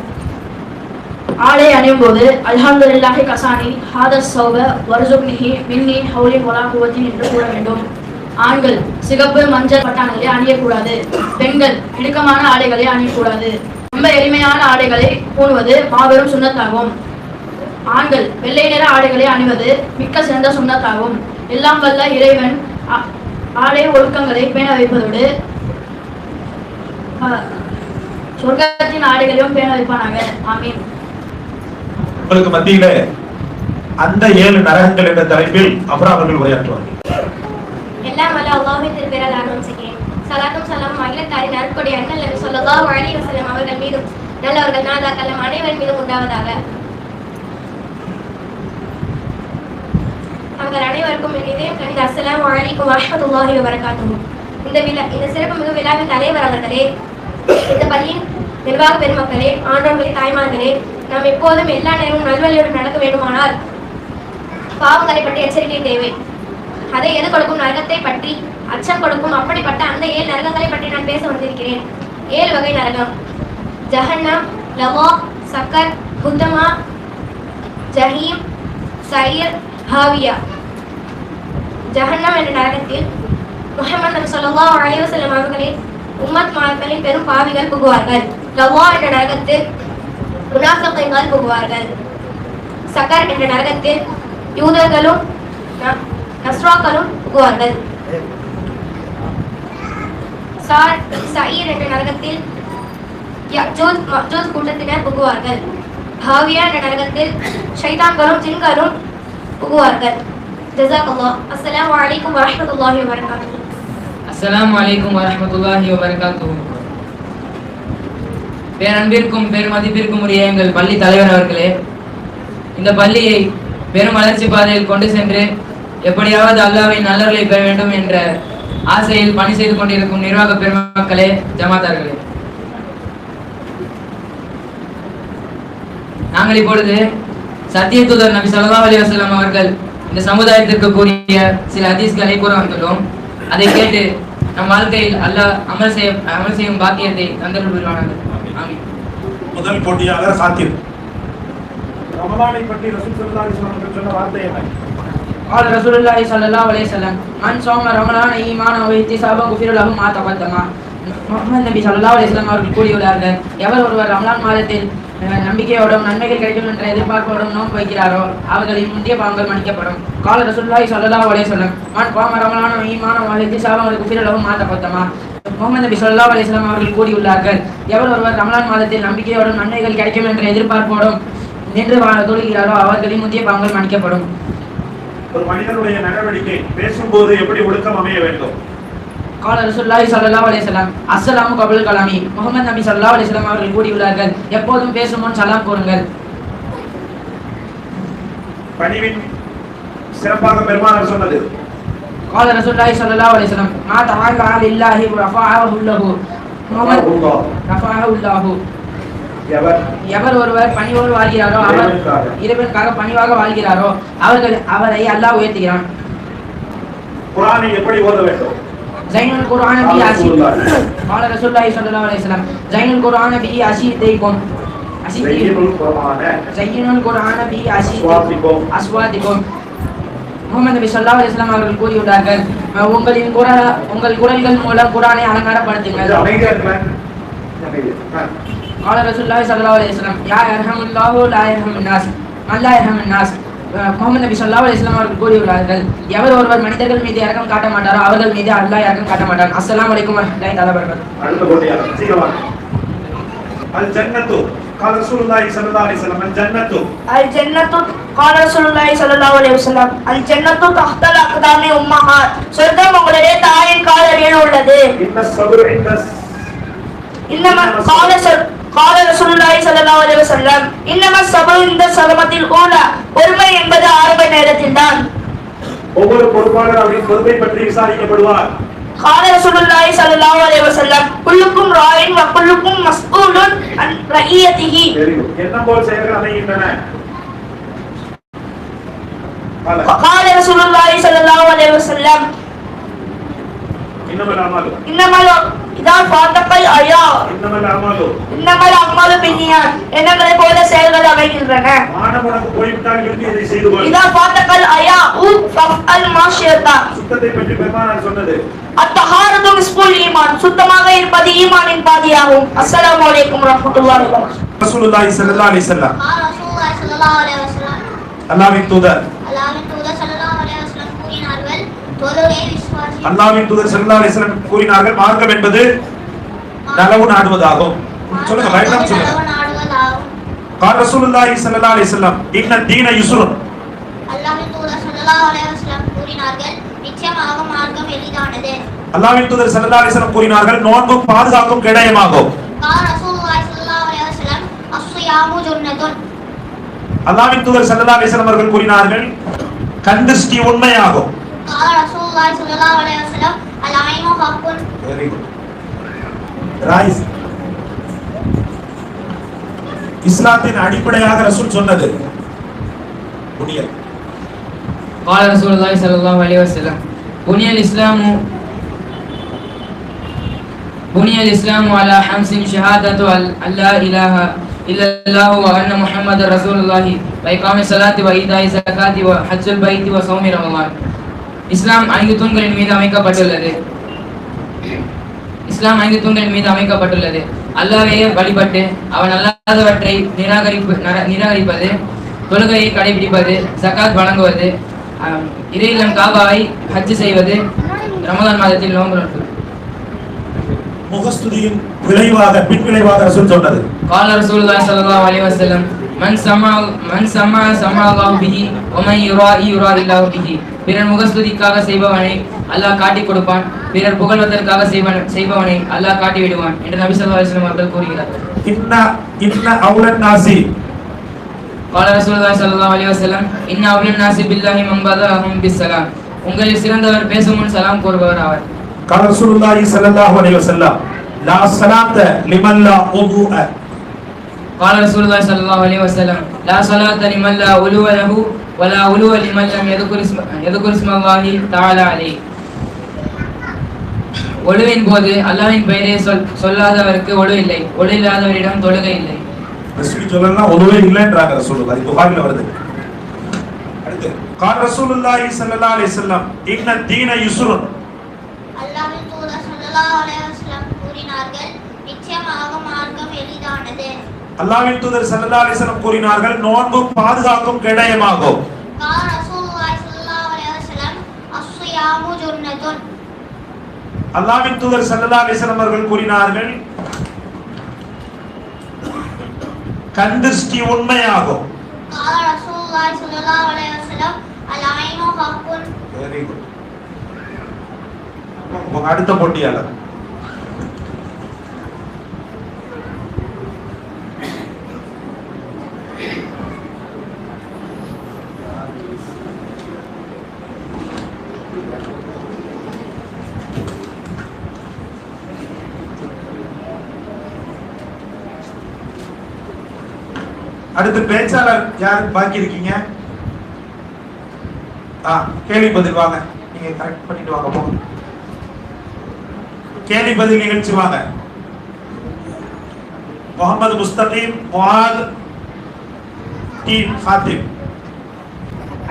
ஆடை அணியும் போது அல்ஹம்துலில்லாஹி கசானி ஹாதஸ் சௌப வர்சுக்னிஹி மின்னி ஹவுலி வலா குவத்தி என்று கூற வேண்டும். ஆண்கள் சிகப்பு மஞ்சள் பட்டாணிகளை அணியக்கூடாது. பெண்கள் இடுக்கமான ஆடைகளை அணியக்கூடாது. ரொம்ப எளிமையான ஆடைகளை பூணுவது மாபெரும் சுன்னத்தாகும். ஆண்கள் வெள்ளை நிற ஆடைகளை அணிவது மிக்க சிறந்த சுன்னத்தாகும். எல்லாம் வல்ல இறைவன் ஆடை ஒழுக்கங்களை பேண வைப்பதோடு சொர்க்கத்தின் ஆடைகளையும் பேண வைப்பானாக. ஆமீன். உங்களுக்கு மத்தியிலே அந்த 7 நரகங்கள் என்ற தலைப்பில் அப்ரா அவர்கள் உரையாற்றுவார்கள். எல்லாம் வல்ல அல்லாஹ்வின் திருப்பெயரால் ஆரம்பம் செய்கிறேன். ஸலாத்தும் ஸலாமும் அகிலத்தாரின் அருட்கொடை அண்ணல் நபி ஸல்லல்லாஹு அலைஹி வஸல்லம் அவர்கள் மீதும் நல்லவர்கள் நாதாக்கள் நம் அனைவர் மீதும் உண்டாவதாக. அவர்கள் அனைவருக்கும் என் இதயம் கணித அஸ்ஸலாமு அலைக்கும் வரஹ்மத்துல்லாஹி வபரகாத்துஹு. இந்த சிறப்பு மிகு விழாவின் தலைவர் அவர்களே, இந்த பள்ளியின் நிர்வாக பெருமக்களே, ஆண்டோர்களே, தாய்மார்களே, நாம் எப்போதும் எல்லா நேரமும் நல்வழியோடு நடக்க வேண்டுமானால் பாவங்களை பற்றி எச்சரிக்கை தேவை. அதை எது கொடுக்கும் நரகத்தை பற்றி அச்சம் கொடுக்கும். அப்படிப்பட்ட அந்த 7 நரகங்களை பற்றி நான் பேச வந்திருக்கிறேன். 7 வகை நரகம். ஜஹன்னம், லவா, சக்கர், ஹுத்தமா, ஜஹீம், சயீர், ஹாவியா. ஜஹன்னம் என்ற நரகத்தில் முஹம்மது நபி ஸல்லல்லாஹு அலைஹி வஸல்லம் அவர்களின் உம்மத் மார்களின் பெரும் பாவிகள் புகுவார்கள். லவா என்ற நரகத்தில் முனாஃபிகீன்கள் புகுவார்கள். சக்கர் என்ற நரகத்தில் யூதர்களும் நஸ்ராக்களும் புகுவார்கள். சயீர் என்ற நரகத்தில் யஜூஜ் மஜூஜ் கூட்டத்தினர் புகுவார்கள். ஹாவியா என்ற நரகத்தில் ஷைத்தான்களும் ஜின்களும் புகுவார்கள். ஜஸாக்கல்லாஹ். அஸ்ஸலாமு அலைக்கும் வரஹ்மத்துல்லாஹி வபரகாத்துஹு. அஸ்ஸலாமு அலைக்கும் வரஹ்மத்துல்லாஹி வபரகாத்துஹு. பேரன்பிற்கும் பெருமதிப்பிற்கும் உரிய எங்கள் பள்ளி தலைவர் அவர்களே, இந்த பள்ளியை பெரும் வளர்ச்சி பாதையில் கொண்டு சென்று எப்படியாவது அல்லாஹ்வின் நல்லர்களை பெற வேண்டும் என்ற ஆசையில் பணி செய்து கொண்டிருக்கும் நிர்வாக பெருமக்களே, ஜமாத்தார்களே, நாங்கள் இப்பொழுது சத்திய தூதர் நபி ஸல்லல்லாஹு அலைஹி வஸல்லம் அவர்கள் இந்த சமுதாயத்திற்கு கூறிய சில ஹதீஸ்களை கூற வந்துள்ளோம். அதை கேட்டு நம் வாழ்க்கையில் அல்லாஹ் அமல் செய்யும் பாக்கியத்தை தந்தருள் புரிவானாக. ஆமீன். முதல் போட்டியாளர் சாத்திர். ரமலானை பற்றி ரசூல் ஸல்லல்லாஹு அலைஹி வஸல்லம் அவர்கள் சொன்ன வார்த்தை என்ன? قال رسول الله صلى الله عليه وسلم من صام رمضان ஈமானா واحتسابا غفر له ما تقدم. முஹம்மது நபி ஸல்லல்லாஹு அலைஹி வஸல்லம் அவர்கள் கூறியுள்ளார்கள், எவர் ஒருவர் ரமலான் மாதத்தில் நம்பிக்கையோடும் நன்மைகள் கிடைக்கும் என்ற எதிர்பார்ப்போடும் நோன்பு வைக்கிறாரோ அவர்களின் முந்தைய பாவங்கள் மன்னிக்கப்படும். கால ரசூலுல்லாஹி ஸல்லல்லாஹு அலைஹி வஸல்லம் மன் காம ரமலான ஈமானா வஹ்திஸாபா குஃபிர லஹு மா தகத்தமா. முஹம்மது நபி ஸல்லல்லாஹு அலைஹி வஸல்லம் அவர்கள் கூறியுள்ளார்கள், எவர் ஒருவர் ரமலான் மாதத்தில் நம்பிக்கையோடும் நன்மைகள் கிடைக்கும் என்ற எதிர்பார்ப்போடும் நின்று தொழுகிறாரோ அவர்களின் முந்தைய பாவங்கள் மன்னிக்கப்படும். ஒரு மனிதனுடைய நடவடிக்கை பேசும்போது எப்படி ஒழுக்கம் அமைய வேண்டும்? கால ரசூலுல்லாஹி ஸல்லல்லாஹு அலைஹி வஸல்லம் அஸ்ஸலாமு கபுல் கலாமி. முஹம்மது நபி ஸல்லல்லாஹு அலைஹி வஸல்லம் அவர்கள் கூறியுள்ளார்கள், எப்போதும் பேசும் முன் சலாம் கூறுங்கள். பணிவின் சிறப்பாக பெருமானார் சொன்னது. கால ரசூலுல்லாஹி ஸல்லல்லாஹு அலைஹி வஸல்லம் மா தஆலா லில்லாஹி ரஃபஅஹு லஹு. ரஃபஅஹு. எவர் ஒருவர் பணிவோடு வாழ்கிறாரோ, அவர் இறைவனுக்காக பணிவாக வாழ்கிறாரோ அவரை அல்லாஹ் உயர்த்துகிறான். குர்ஆனை எப்படி ஓத வேண்டும்? ஜைனுல் குர்ஆன பி அஸீத். قال رسول الله صلى الله عليه وسلم ஜைனுல் குர்ஆன பி அஸீதைக்கும். ஜைனுல் குர்ஆன பி அஸீதைக்கும் அஸ்வாதிக்கும். முஹம்மது நபி ஸல்லல்லாஹு அலைஹி வஸல்லம் அவர்கள் கூறியுள்ளார்கள், உங்கள் குரல்கள் மூலம் குர்ஆனை அலங்காரப்படுத்துங்கள். قال رسول الله صلى الله عليه وسلم يا يرحم الله لا يرحم الناس من لا يرحم الناس. முஹம்மது நபி ஸல்லல்லாஹு அலைஹி வஸல்லம் அவர்கள் கூறியுள்ளார்கள், எவர் ஒருவர் மனிதர்கள் மீது இரக்கம் காட்ட மாட்டாரோ அவர்கள் மீது அல்லாஹ் இரக்கம் காட்ட மாட்டான். அஸ்ஸலாமு அலைக்கும் வரஹ்மத்துல்லாஹி தஆலா வபரகாத்துஹு. அடுத்த போட்டியாளர் சீக்கிரமா. அல் ஜன்னத்து قال رسول الله صلى الله عليه وسلم الجنة الجنة قال رسول الله صلى الله عليه وسلم الجنة تحت الأقدام أمهات. சொர்க்கம் உங்களுடைய தாயின் காலடியில் உள்ளது. إن الصبر عند إنما قال رسول الله صلى الله عليه وسلم إنما الصبر عند الصدمة الأولى. பொறுமை என்பது ஆரம்ப நேரத்தில் தான். ஒவ்வொரு பொறுப்பாளர் அவரின் பொறுப்பை பற்றி விசாரிக்கப்படுவார். قال رسول الله صلى الله عليه وسلم كلكم راع وكلكم مسؤول عن رعيته. என்ன போல் செயல்கள் அமைகின்றன? قال رسول الله صلى الله عليه وسلم إنما إذا فاتق الأيام إنما الأعمال بالنيات. எண்ணங்களை போல செயல்கள் அமைகின்றன. மானமுனக்கு போய்விட்டால் இதை செய்து கொள். إذا فاتق الأيام فافعل ما شئت. சுத்தத்தை பற்றி பெருமானார் சொன்னது. அத்தஹாரத்து நிஸ்புல் ஈமான். சுத்தமாக இருப்பது ஈமானின் பாதியாகும். அஸ்ஸலாமு அலைக்கும் வரஹ்மத்துல்லாஹி வபரகாத்துஹு. ரசூலுல்லாஹி ஸல்லல்லாஹு அலைஹி வஸல்லம் ரசூலுல்லாஹி ஸல்லல்லாஹு அலைஹி வஸல்லம் அல்லாஹ்வின் தூதர் ஸல்லல்லாஹு அலைஹி வஸல்லம் கூறினார்கள், தொழுகை விசுவாசி. அல்லாஹ்வின் தூதர் ஸல்லல்லாஹு அலைஹி வஸல்லம் கூறினார்கள், மார்க்கம் என்பது நலவு நாடுவதாகும். சொல்லுங்க, பயப்படாம சொல்லுங்க. قال رسول الله صلى الله عليه وسلم ان الدين يسر. அல்லாஹ்வின் தூதர் ஸல்லல்லாஹு அலைஹி வஸல்லம் கூறினார்கள், நிச்சயமாக மார்க்கம் எளிதானது. அல்லாஹ்வின் தூதர் ஸல்லல்லாஹு அலைஹி வஸல்லம் கூறினார்கள், நோன்பு பாதுகாக்கும் கேடயமாகும். قال ரசூலுல்லாஹி ஸல்லல்லாஹு அலைஹி வஸல்லம் அஸ்ஸியாமு ஜன்னத்துன். அல்லாஹ்வின் தூதர் ஸல்லல்லாஹு அலைஹி வஸல்லம் அவர்கள் கூறினார்கள், கண்திஷ்டி உண்மையாகும். قال ரசூலுல்லாஹி ஸல்லல்லாஹு அலைஹி வஸல்லம் அல் ஐனு ஹக்குன். Very good. ரைஸ். இஸ்லாத்தின் அடிப்படையாக ரசூல் சொன்னது புனியல். قال رسول الله صلى الله عليه وسلم بني الإسلام بني الإسلام على خمس شهادة أن لا إله إلا الله وأن محمد رسول الله وإقام الصلاة وإيتاء الزكاة وحج البيت وصوم رمضان. இஸ்லாம் 5 தூண்களின் மீது அமைக்கப்பட்டுள்ளது. இஸ்லாம் 5 தூண்களின் மீது அமைக்கப்பட்டுள்ளது. அல்லாஹ்வையே வழிபட்டு அவன் அல்லாதவற்றை நிராகரிப்பது, தொழுகையை கடைபிடிப்பது, ஜகாத் வழங்குவது, இறையில்லம் காபாவை ஹஜ் செய்வது, ரமதான் மாதத்தில் நோன்பு நோற்பது. முகஸ்துதியின் விளைவாக பின்விளைவாக ரசூல் சொன்னது. قال رسول الله صلى الله عليه وسلم من سمع الله به ومن يرائي الله به. பிறர் முகஸ்துதிக்காக செய்பவனை அல்லாஹ் காட்டி கொடுப்பான், பிறர் புகழ்வதற்காக செய்பவனை அல்லாஹ் காட்டி விடுவான் என்று நபி ஸல்லல்லாஹு அலைஹி வஸல்லம் அவர்கள் கூறுகிறார்கள். இன்ன அவுலன் நாசி قال رسول الله صلى الله عليه وسلم ان اول الناس بالله من بدأهم بالسلام. உங்களில் சிறந்தவர் பேசும் முன் சலாம் கூறுபவர் ஆவார். قال رسول الله صلى الله عليه وسلم لا صلاة لمن لا وضوء. قال رسول الله صلى الله عليه وسلم لا صلاة لمن لا ولو له ولا ولو لمن لم يذكر اسم الله تعالى عليه. ஒழுவின் போது அல்லாஹ்வின் பெயரை சொல்லாதவருக்கு ஒழு இல்லை, ஒழு இல்லாதவரிடம் தொழுகை இல்லை. ரசூல் சொல்லலாம் ஒழுவே இல்லைன்றாங்க ரசூலுல்லாஹ். இது புகாரில வருது. அடுத்து قال رسول الله صلى الله عليه وسلم ان الدين يسر. அல்லாஹ்வின் தூதர் ஸல்லல்லாஹு அலைஹி வஸல்லம் கூறினார்கள், நிச்சயமாக மார்க்கம் எளிதானது. அல்லாஹ்வின் தூதர் ஸல்லல்லாஹு அலைஹி வஸல்லம் கூறினார்கள், நோன்பு பாதுகாக்கும் கேடயமாகும். قال رسول الله صلى الله عليه وسلم الصيام جنة. அல்லாஹ்வின் தூதர் ஸல்லல்லாஹு அலைஹி வஸல்லம் அவர்கள் கூறினார்கள், கண்திருஷ்டி உண்மையாகும். قال رسول الله صلى الله عليه وسلم العين حق. Very good. அடுத்த போட்டியாளர் அடுத்து பேச்சாளர் யாரு பாக்கி இருக்கீங்க? கேள்வி பதில் வாங்க, நீங்க கரெக்ட் பண்ணிட்டு வாங்க போங்க. கேள்வி பதில் நிகழ்ச்சி வாங்க. முகமது முஸ்தகீம், முஆத், டீம் ஃபாத்திம்.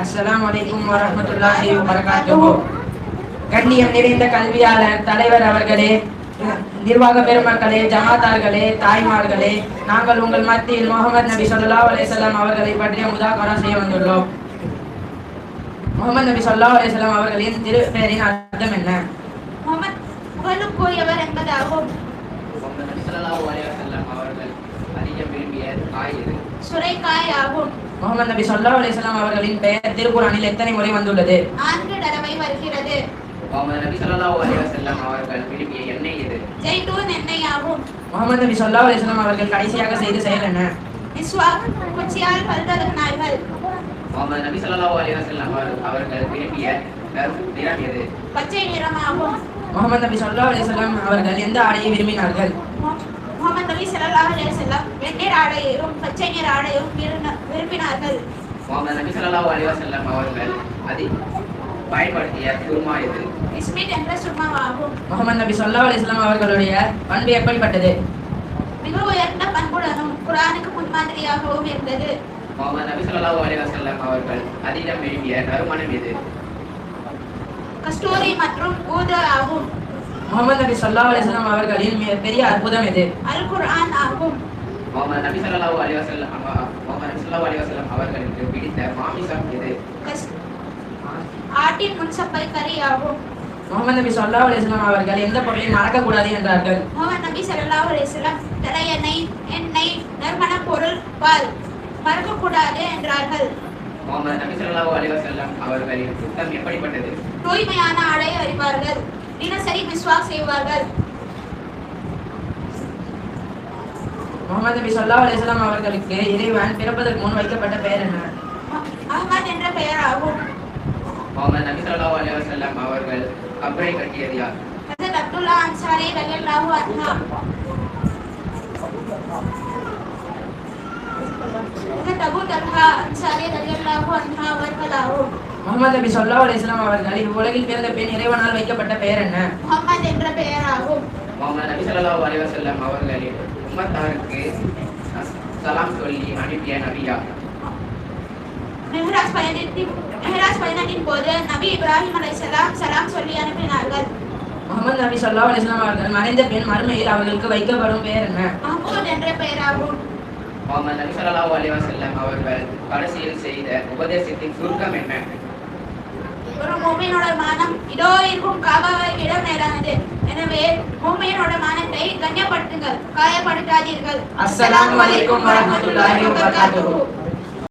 அஸ்ஸலாமு அலைக்கும் வரஹ்மத்துல்லாஹி வபரகாத்துஹு. கண்ணியம் நிறைந்த கல்வியாளர் தலைவர் அவர்களே, நிர்வாக பெருமக்களே, ஜமாத்தார்களே, தாய்மார்களே, நாங்கள் உங்கள் மத்தியில் முஹம்மது நபி ஸல்லல்லாஹு அலைஹி வஸல்லம் அவர்களை பற்றிய முதாகரா செய்ய வந்துள்ளோம். முஹம்மது நபி ஸல்லல்லாஹு அலைஹி வஸல்லம் அவர்களின் திருப்பெயரின் அர்த்தம் என்ன? முஹம்மது புகழுக்குரியவர் என்பதாகும். முஹம்மது நபி ஸல்லல்லாஹு அலைஹி வஸல்லம் அவர்கள் அதிகம் விரும்பிய காய் எது? சுரைக்காய் ஆகும். முஹம்மது நபி ஸல்லல்லாஹு அலைஹி வஸல்லம் அவர்களின் பெயர் திருக்குர்ஆனில் எத்தனை முறை வந்துள்ளது? 4 தடவை வருகிறது. முஹம்மது நபி ஸல்லல்லாஹு அலைஹி வஸல்லம் அவர்கள் விரும்பிய எண்ணெய் எது? ஜைத்தூன் எண்ணெய் ஆகும். முஹம்மது நபி ஸல்லல்லாஹு அலைஹி வஸல்லம் அவர்கள் கடைசியாக செய்த செயல் என்ன? மிஸ்வாக், குச்சியால் பல் துலக்கினார்கள். முஹம்மது நபி ஸல்லல்லாஹு அலைஹி வஸல்லம் அவர்கள் விரும்பிய நிறம் எது? பச்சை நிறமாகும். முஹம்மது நபி ஸல்லல்லாஹு அலைஹி வஸல்லம் அவர்கள் எந்த ஆடையை விரும்பினார்கள்? முஹம்மது நபி ஸல்லல்லாஹு அலைஹி வஸல்லம் வெண்ணிற ஆடையையும் பச்சை நிற ஆடையையும் விரும்பினார்கள். முஹம்மது நபி ஸல்லல்லாஹு அலைஹி வஸல்லம் அவர்கள் பயன்படுத்திய சுர்மா எது? இஸ்மித் என்ற சுர்மாவாகும். முஹம்மது நபி ஸல்லல்லாஹு அலைஹி வஸல்லம் அவர்களுடைய பண்பு எப்படிப்பட்டது? மிக உயர்ந்த பண்புடனும் குர்ஆனுக்கு முன்மாதிரியாகவும் இருந்தது. முஹம்மது நபி ஸல்லல்லாஹு அலைஹி வஸல்லம் அவர்கள் அதிகம் விரும்பிய நறுமணம் எது? கஸ்தூரி மற்றும் ஊது ஆகும். முஹம்மது நபி ஸல்லல்லாஹு அலைஹி வஸல்லம் அவர்களின் பெரிய அற்புதம் எது? அல் குர்ஆன் ஆகும். முஹம்மது நபி ஸல்லல்லாஹு அலைஹி வஸல்லம் அவர்களுக்கு பிடித்த மாமிசம் எது? ஆட்டின் முன்சப்பை கறி ஆகும். முஹம்மது நபி ஸல்லல்லாஹு அலைஹி வஸல்லம் அவர்கள் எந்த பொருளை மறக்க கூடாது என்றார்கள்? முஹம்மது நபி ஸல்லல்லாஹு அலைஹி வஸல்லம் தலையெண்ணெய், எண்ணெய், நறுமண பொருள், பால் மறக்க கூடாது என்றார்கள். முஹம்மது நபி ஸல்லல்லாஹு அலைஹி வஸல்லம் அவர்களின் சுத்தம் எப்படிப்பட்டது? தூய்மையான ஆடை அணிவார்கள். தினசரி மிஸ்வாக் செய்வார்கள். முஹம்மது நபி ஸல்லல்லாஹு அலைஹி வஸல்லம் அவர்களுக்கு இறைவன் பிறப்பதற்கு முன் வைக்கப்பட்ட பெயர் என்ன? அஹ்மத் என்ற பெயர் ஆகும். முஹம்மது நபி ஸல்லல்லாஹு அலைஹி வஸல்லம் அவர்கள் கபரை கட்டியது யார்? ஹஜ்ரத் அப்துல்லா அன்சாரி ரலியல்லாஹு அன்ஹு. ஹஜ்ரத் அபூ தல்ஹா அன்சாரி ரலியல்லாஹு அன்ஹு அவர்களாகும். முஹம்மது நபி ஸல்லல்லாஹு அலைஹி வஸல்லம் அவர்கள் இவ்வுலகில் பிறந்த பெண் இறைவனால் வைக்கப்பட்ட பெயர் என்ன? முஹம்மத் என்ற பெயர் ஆகும். முகமது நபி ஸல்லல்லாஹு அலைஹி வஸல்லம் அவர்களின் உம்மத்தாருக்கு சலாம் சொல்லி அனுப்பிய நபியா? மெஹராஜ் பயணத்தின் போது நபி இப்ராஹிம் அலைஹிஸ்ஸலாம் சலாம் சொல்லி அனுப்பினார்கள். முகமது நபி ஸல்லல்லாஹு அலைஹி வஸல்லம் அவர்கள் மறைந்த பின் மறுமையில் அவர்களுக்கு வைக்கப்படும் பெயர் என்ன? மஹ்மூத் என்ற பெயராகும். முகமது நபி ஸல்லல்லாஹு அலைஹி வஸல்லம் அவர்கள் கடைசியில் செய்த உபதேசத்தின் சுருக்கம் என்ன? ஒரு மூமினோட மானம் இதோ இருக்கும் காபாவை விட மேலானது. எனவே மூமினோட மானத்தை கண்ணியப்படுத்துங்கள், காயப்படுத்தாதீர்கள். அஸ்ஸலாமு அலைக்கும் வரஹ்மத்துல்லாஹி வபரகாத்துஹு.